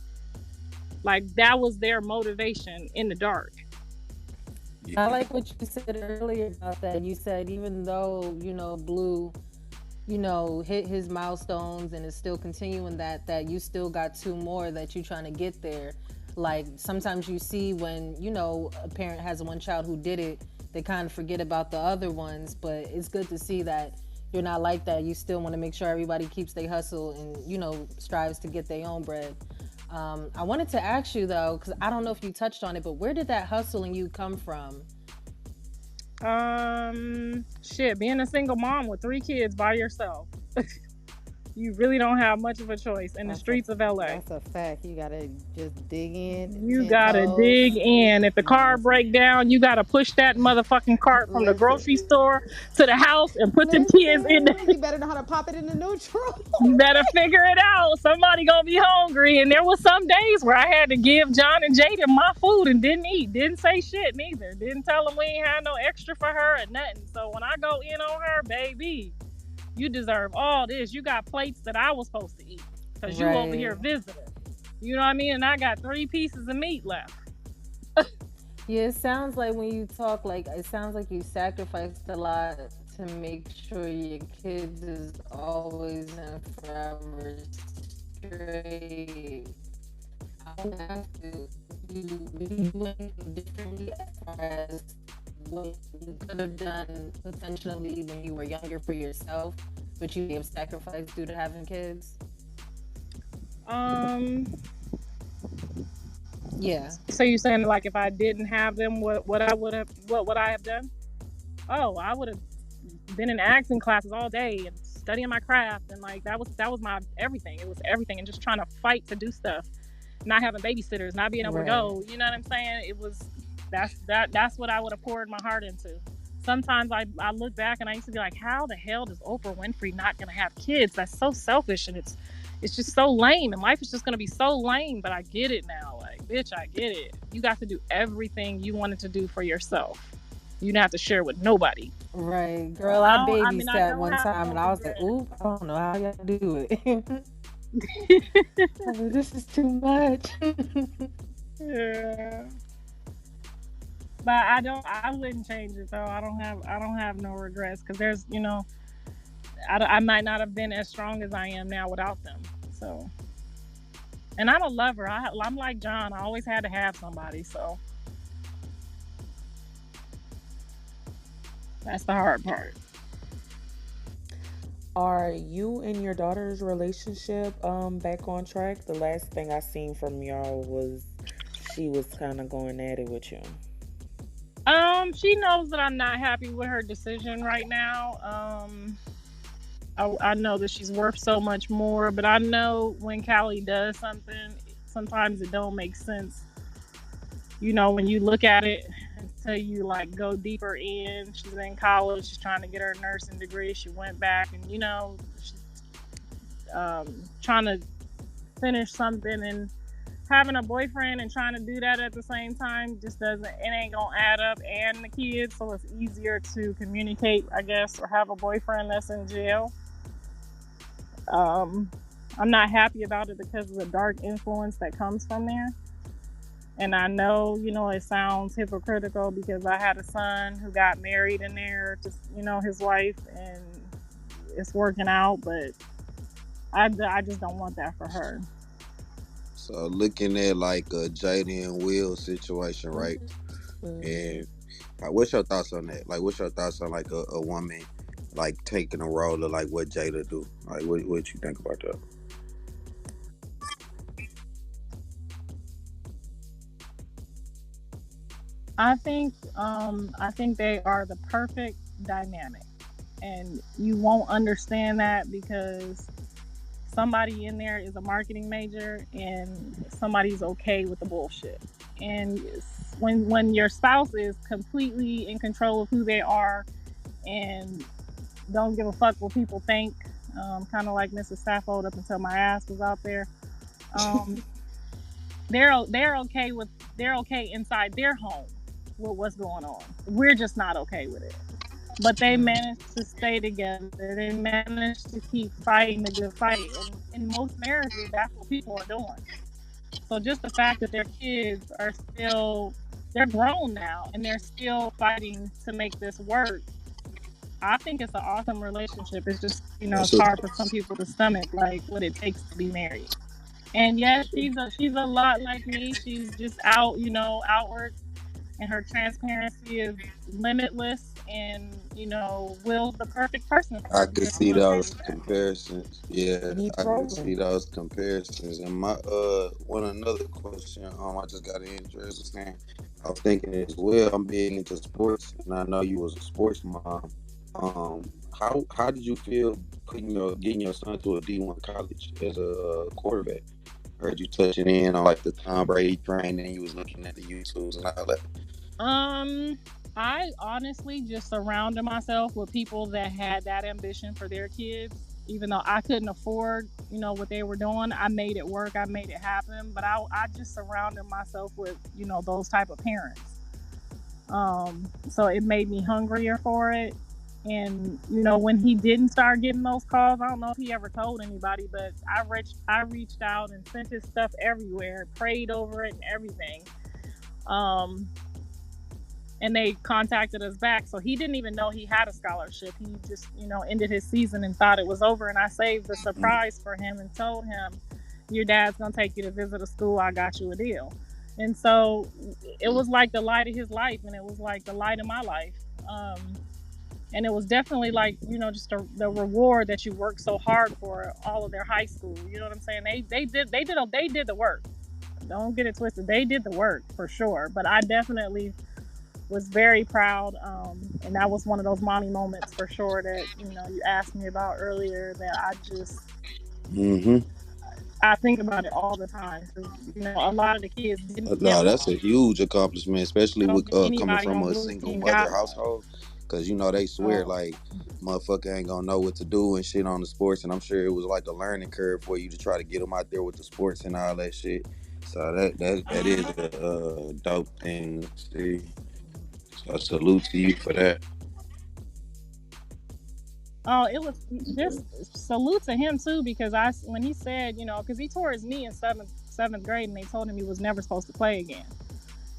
Like, that was their motivation in the dark. I like what you said earlier about that. You said even though, Blue, hit his milestones and is still continuing that you still got two more that you're trying to get there. Like, sometimes you see when, a parent has one child who did it, they kind of forget about the other ones, but it's good to see that you're not like that. You still want to make sure everybody keeps their hustle and, strives to get their own bread. I wanted to ask you though, because I don't know if you touched on it, but where did that hustle in you come from? Being a single mom with 3 kids by yourself. You really don't have much of a choice in the streets of LA. That's a fact. You gotta just dig in. You gotta dig in. If the car break down, you gotta push that motherfucking cart from the grocery store to the house and put them kids in there. You better know how to pop it in the neutral. You better figure it out. Somebody gonna be hungry. And there was some days where I had to give John and Jaden my food and didn't eat. Didn't say shit neither. Didn't tell them we ain't had no extra for her or nothing. So when I go in on her, baby, you deserve all this. You got plates that I was supposed to eat because you over here visiting. You know what I mean? And I got 3 pieces of meat left. Yeah, it sounds like when you talk, like, it sounds like you sacrificed a lot to make sure your kids is always and forever straight. I want to ask you, do you do anything differently as far as what you could have done potentially when you were younger for yourself, but you may have sacrificed due to having kids? Yeah. So you saying, like, if I didn't have them, what would I have done? Oh, I would have been in acting classes all day and studying my craft, and like that was my everything. It was everything, and just trying to fight to do stuff, not having babysitters, not being able to go. You know what I'm saying? It was that's what I would have poured my heart into. Sometimes I look back and I used to be like, how the hell does Oprah Winfrey not gonna have kids? That's so selfish, and it's just so lame, and life is just gonna be so lame. But I get it now. Like, bitch, I get it. You got to do everything you wanted to do for yourself. You don't have to share with nobody. Right, girl. I babysat one time, and I was like, "Ooh, I don't know how y'all do it." This is too much. Yeah. But I wouldn't change it though. I don't have no regrets, because there's, I might not have been as strong as I am now without them. So, and I'm a lover. I'm like John. I always had to have somebody. So that's the hard part. Are you and your daughter's relationship back on track? The last thing I seen from y'all was she was kind of going at it with you. She knows that I'm not happy with her decision right now. I know that she's worth so much more, but I know when Callie does something, sometimes it don't make sense. When you look at it until you like go deeper in. She's in college. She's trying to get her nursing degree. She went back and, she's trying to finish something, and having a boyfriend and trying to do that at the same time just ain't gonna add up, and the kids, so it's easier to communicate, I guess, or have a boyfriend that's in jail. I'm not happy about it because of the dark influence that comes from there. And I know, it sounds hypocritical because I had a son who got married in there to, his wife, and it's working out, but I just don't want that for her. So looking at like a Jada and Will situation, right? And like, what's your thoughts on that? Like, what's your thoughts on like a woman like taking a role of like what Jada do? Like, what you think about that? I think they are the perfect dynamic, and you won't understand that because somebody in there is a marketing major and somebody's okay with the bullshit. And when your spouse is completely in control of who they are and don't give a fuck what people think, kind of like Mrs. Saffold up until my ass was out there. Um, they're okay with they're okay inside their home with what's going on. We're just not okay with it. But they managed to stay together. They managed to keep fighting the good fight. And in most marriages, that's what people are doing. So just the fact that their kids are still they're grown now and they're still fighting to make this work. I think it's an awesome relationship. It's just, it's That's a hard for some people to stomach like what it takes to be married. And yes, she's a lot like me. She's just out, outward, and her transparency is limitless. And Will's the perfect person for I her could because see he's okay those with that. comparisons. Yeah, He I could see trolling. those comparisons. And my one another question. I just got interested. I was thinking as well. I'm big into sports, and I know you was a sports mom. How did you feel getting your son to a D1 college as a quarterback? Heard you touching in on like the Tom Brady training. You was looking at the YouTubes and all that. Um, I honestly just surrounded myself with people that had that ambition for their kids. Even though I couldn't afford, what they were doing, I made it work. I made it happen. But I just surrounded myself with, those type of parents. So it made me hungrier for it. And when he didn't start getting those calls, I don't know if he ever told anybody, but I reached out and sent his stuff everywhere, prayed over it and everything. Um, and they contacted us back. So he didn't even know he had a scholarship. He just, ended his season and thought it was over. And I saved the surprise for him and told him, your dad's going to take you to visit a school. I got you a deal. And so it was like the light of his life, and it was like the light of my life. And it was definitely like, just the reward that you worked so hard for all of their high school. You know what I'm saying? They did the work. Don't get it twisted. They did the work for sure. But I definitely was very proud, and that was one of those mommy moments for sure that you asked me about earlier. That Mm-hmm. I think about it all the time. A lot of the kids didn't get No, that's along. a huge accomplishment, especially I don't with think coming anybody from on a Blue single team mother got one. household. Cause they swear So, like motherfucker ain't gonna know what to do and shit on the sports, and I'm sure it was like a learning curve for you to try to get them out there with the sports and all that shit. So that is a dope thing to see. So salute to you for that. oh, it was just salute to him too because when he said, because he tore his knee in seventh grade and they told him he was never supposed to play again.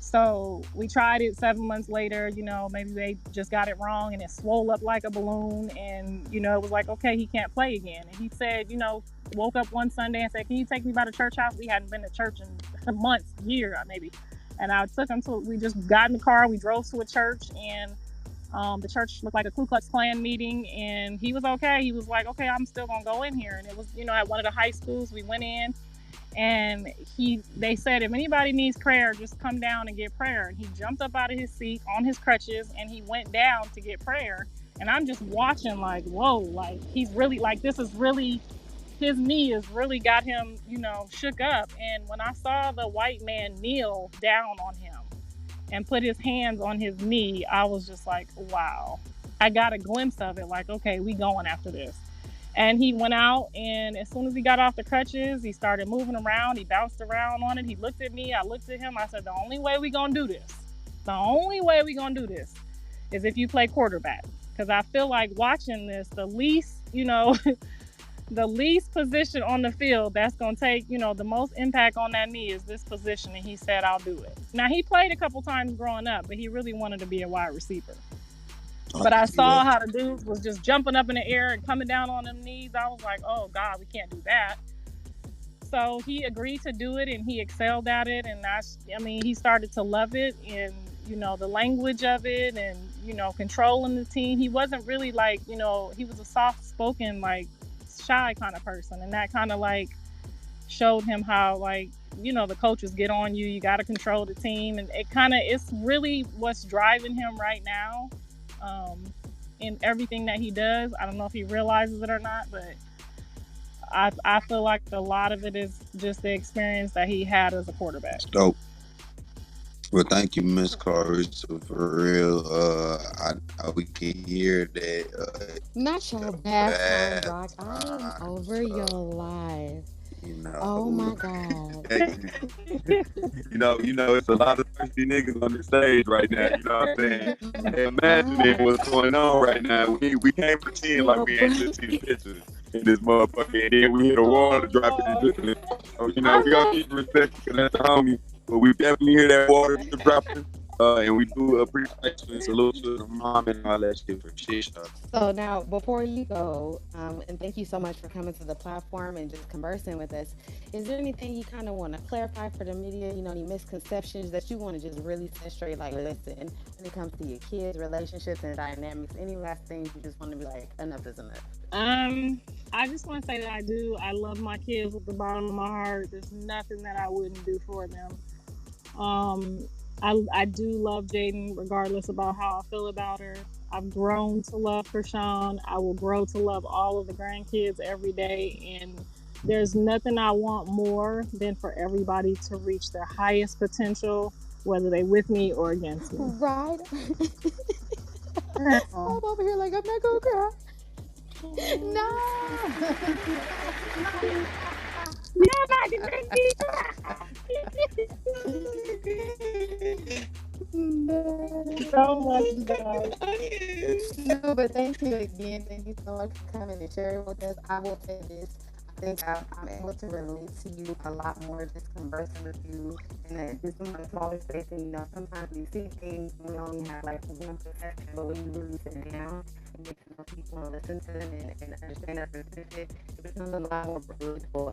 So we tried it 7 months later, maybe they just got it wrong and it swelled up like a balloon. And, it was like, okay, he can't play again. And he said, woke up one Sunday and said, can you take me by the church house? We hadn't been to church in months, year maybe. And I took him we just got in the car, we drove to a church, and the church looked like a Ku Klux Klan meeting. And he was okay. He was like, okay, I'm still going to go in here. And it was, at one of the high schools. We went in, and they said if anybody needs prayer, just come down and get prayer. And he jumped up out of his seat on his crutches and he went down to get prayer. And I'm just watching like, whoa, like he's really like, this is really, his knee has really got him, shook up. And when I saw the white man kneel down on him and put his hands on his knee, I was just like, wow. I got a glimpse of it, like, okay, we going after this. And he went out, and as soon as he got off the crutches, he started moving around. He bounced around on it. He looked at me. I looked at him. I said, the only way we going to do this, the only way we going to do this is if you play quarterback. Because I feel like watching this, the least, the least position on the field that's going to take, the most impact on that knee is this position. And he said, I'll do it. Now, he played a couple times growing up, but he really wanted to be a wide receiver. I But can I see saw that. how the dudes was just jumping up in the air and coming down on them knees. I was like, oh God, we can't do that. So he agreed to do it and he excelled at it. And he started to love it, and, the language of it, and, controlling the team. He wasn't really like, he was a soft spoken, like shy kind of person. And that kind of like showed him how, like, the coaches get on you. You got to control the team, and it's really what's driving him right now, in everything that he does. I don't know if he realizes it or not, but I feel like a lot of it is just the experience that he had as a quarterback. Dope. Well, thank you, Miss Carissa, for real. We can hear that. Not your bath time, Brock. I am over your life. You know, Oh my God. it's a lot of thirsty niggas on the stage right now. You know what I'm saying? They imagining what's going on right now. We can't pretend like we ain't just see the pictures in this motherfucker, and then we hit a water dropping and dripping. So, we gonna keep it respectful because that's the homie. But we definitely hear that water drip dropping. And we do appreciate you and salute you, the mom, and all that shit for shit. So now, before you go, and thank you so much for coming to the platform and just conversing with us, is there anything you kind of want to clarify for the media? Any misconceptions that you want to just really set straight? Like, listen, when it comes to your kids, relationships, and dynamics, any last things you just want to be like, enough is enough? I just want to say that I love my kids with the bottom of my heart. There's nothing that I wouldn't do for them. I do love Jaden regardless about how I feel about her. I've grown to love Krishan. I will grow to love all of the grandkids every day, and there's nothing I want more than for everybody to reach their highest potential, whether they with me or against me. Right. I'm over here like, I'm not gonna cry. No. You're not gonna make me cry. So much, guys. No, but thank you again. Thank you so much for coming and sharing with us. I will say this. I think I'm able to relate to you a lot more just conversing with you in just in a smaller space. And, sometimes we see things, we only have like one perception, but when you really sit down and get to know people and listen to them and understand their perspective, it becomes a lot more relatable.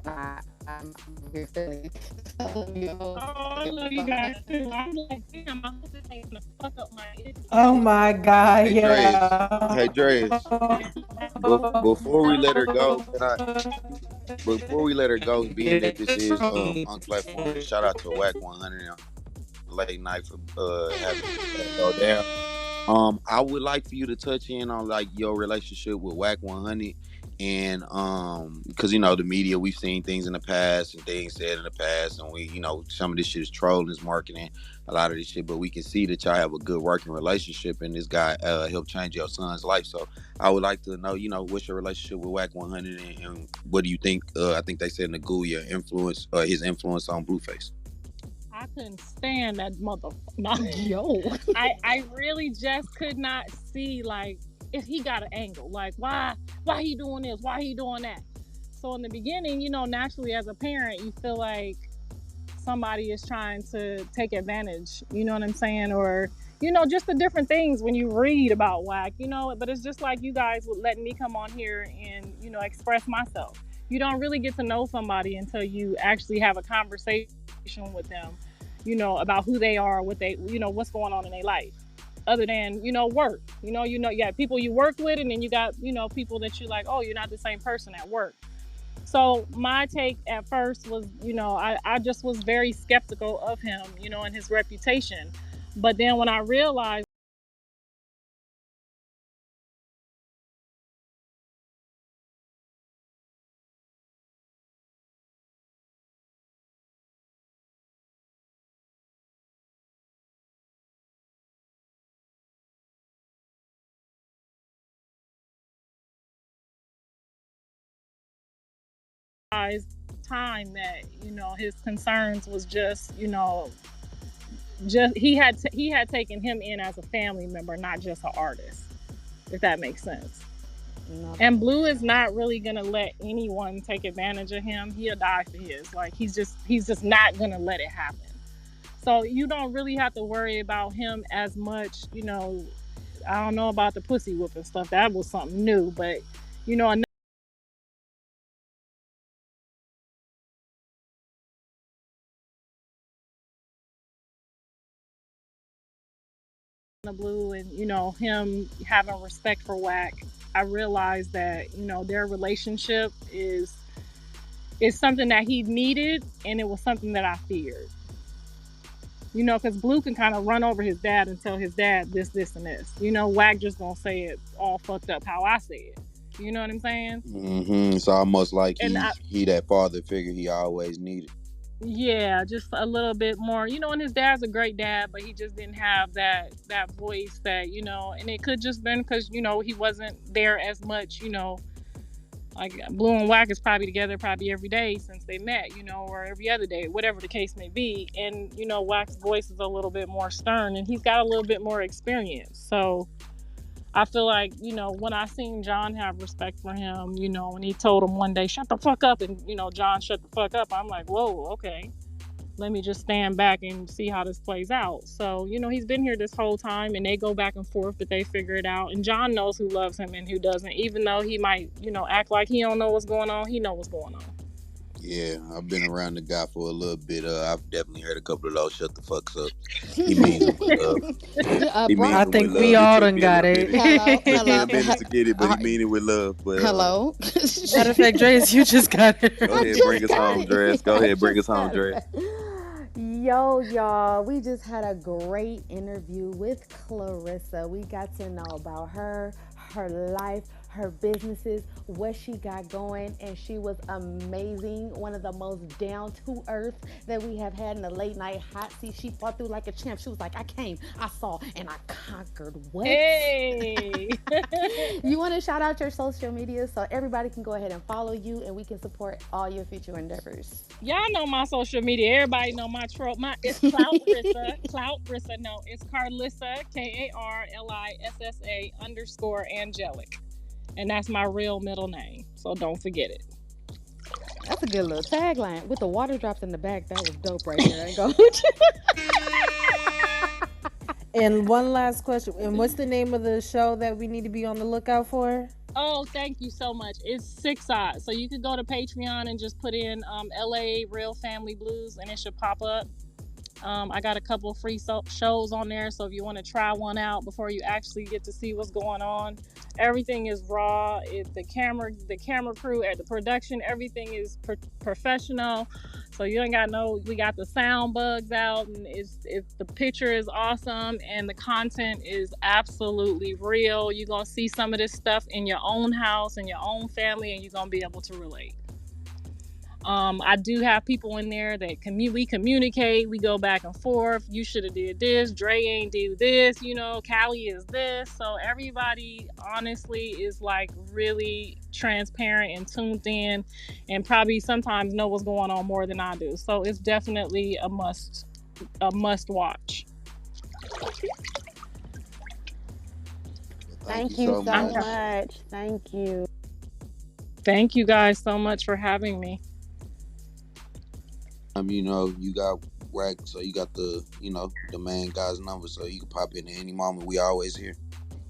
I'm here feeling Oh, I love you guys too. I'm like, damn, I hope this ain't gonna fuck up my interview. Oh my God, Hey, yeah. Hey, Dreas. Before we let her go, before we let her go, being that this is unplatformed, shout out to Wack 100 on late night for having that go down. I would like for you to touch in on like your relationship with Wack 100, and because the media, we've seen things in the past and things said in the past, and we some of this shit is trolling, is marketing, a lot of this shit, but we can see that y'all have a good working relationship, and this guy helped change your son's life. So I would like to know, what's your relationship with Wack 100, and what do you think? I think they said Naguya influence, his influence on Blueface. I couldn't stand that motherfucker. Yo. I really just could not see, like, if he got an angle. Like, why he doing this? Why he doing that? So in the beginning, naturally as a parent, you feel like somebody is trying to take advantage. You know what I'm saying? Or, just the different things when you read about Wack, but it's just like you guys would letting me come on here and, express myself. You don't really get to know somebody until you actually have a conversation with them, about who they are, what they, what's going on in their life, other than, work. You got people you work with, and then you got, people that you like, oh, you're not the same person at work. So my take at first was, I just was very skeptical of him, and his reputation. But then when I realized time that, his concerns was just, just he had taken him in as a family member, not just an artist, if that makes sense. No. And Blue is not really gonna let anyone take advantage of him. He'll die for his. Like, he's just not gonna let it happen. So you don't really have to worry about him as much. I don't know about the pussy whooping stuff. That was something new, but the Blue, and him having respect for Wack, I realized that their relationship is it's something that he needed, and it was something that I feared. You know, because Blue can kind of run over his dad and tell his dad this, this, and this. You know, Wack just gonna say it all fucked up how I say it. You know what I'm saying? It's almost like And he that father figure he always needed. Yeah, just a little bit more. You know, and his dad's a great dad, but he just didn't have that voice that, you know, and it could just been because, you know, he wasn't there as much, you know. Like Blue and Wack is probably together every day since they met, you know, or every other day, whatever the case may be. And, you know, Wack's voice is a little bit more stern and he's got a little bit more experience. So I feel like, you know, when I seen John have respect for him, you know, and he told him one day, shut the fuck up. And, you know, John shut the fuck up. I'm like, whoa, okay. Let me just stand back and see how this plays out. So, you know, he's been here this whole time and they go back and forth, but they figure it out. And John knows who loves him and who doesn't. Even though he might, you know, act like he don't know what's going on, he know what's going on. Yeah, I've been around the guy for a little bit. I've definitely heard a couple of those shut the fucks up. He means it with love. I think we all done got it. Took me a minute to get it, but he mean it with love. But, hello. Matter of fact, Dreas, you just got it. Go ahead, bring us home, Dreas. Go ahead, bring us home, Dreas. Yo, y'all, we just had a great interview with Carissa. We got to know about her life, her businesses, what she got going, and she was amazing. One of the most down to earth that we have had in the late night hot seat. She fought through like a champ. She was like, I came, I saw, and I conquered. What? Hey! You want to shout out your social media so everybody can go ahead and follow you and we can support all your future endeavors? Y'all know my social media. Everybody know my trope. It's Cloutrissa. No, it's Carissa, Karlissa _angelic. And that's my real middle name. So don't forget it. That's a good little tagline. With the water drops in the back, that was dope right there. And one last question. And what's the name of the show that we need to be on the lookout for? Oh, thank you so much. It's 6 odds. So you could go to Patreon and just put in LA Real Family Blues and it should pop up. I got a couple free shows on there, so if you want to try one out before you actually get to see what's going on, everything is raw. The camera crew at the production, everything is professional. So you ain't got we got the sound bugs out, and the picture is awesome, and the content is absolutely real. You're gonna see some of this stuff in your own house and your own family, and you're gonna be able to relate. I do have people in there that we communicate. We go back and forth. You should have did this. Dre ain't do this. You know, Callie is this. So everybody honestly is like really transparent and tuned in, and probably sometimes know what's going on more than I do. So it's definitely a must watch. Thank you so much. Thank you. Thank you guys so much for having me. You know, you got Wack, so you got the main guy's number, so you can pop in at any moment. We always here.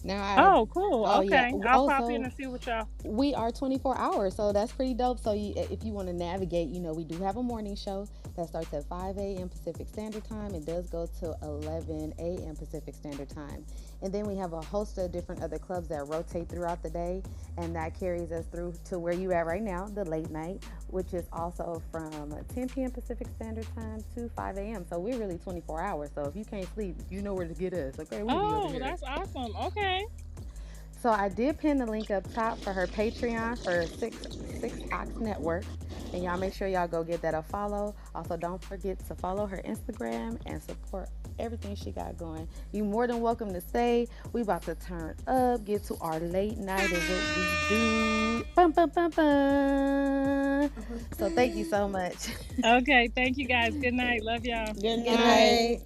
Now, cool. Okay. Yeah. I'll pop in and see what y'all. We are 24 hours, so that's pretty dope. So if you want to navigate, we do have a morning show that starts at 5 a.m. Pacific Standard Time. It does go to 11 a.m. Pacific Standard Time. And then we have a host of different other clubs that rotate throughout the day, and that carries us through to where you at right now, the late night, which is also from 10 p.m. Pacific Standard Time to 5 a.m. So we're really 24 hours. So if you can't sleep, you know where to get us. Okay. That's awesome. Okay. So I did pin the link up top for her Patreon for Six Ox Network. And y'all make sure y'all go get that a follow. Also, don't forget to follow her Instagram and support everything she got going. You more than welcome to stay. We about to turn up, get to our late night is what we do. Bum, bum, bum, bum. So thank you so much. Okay, thank you guys. Good night. Love y'all. Good night.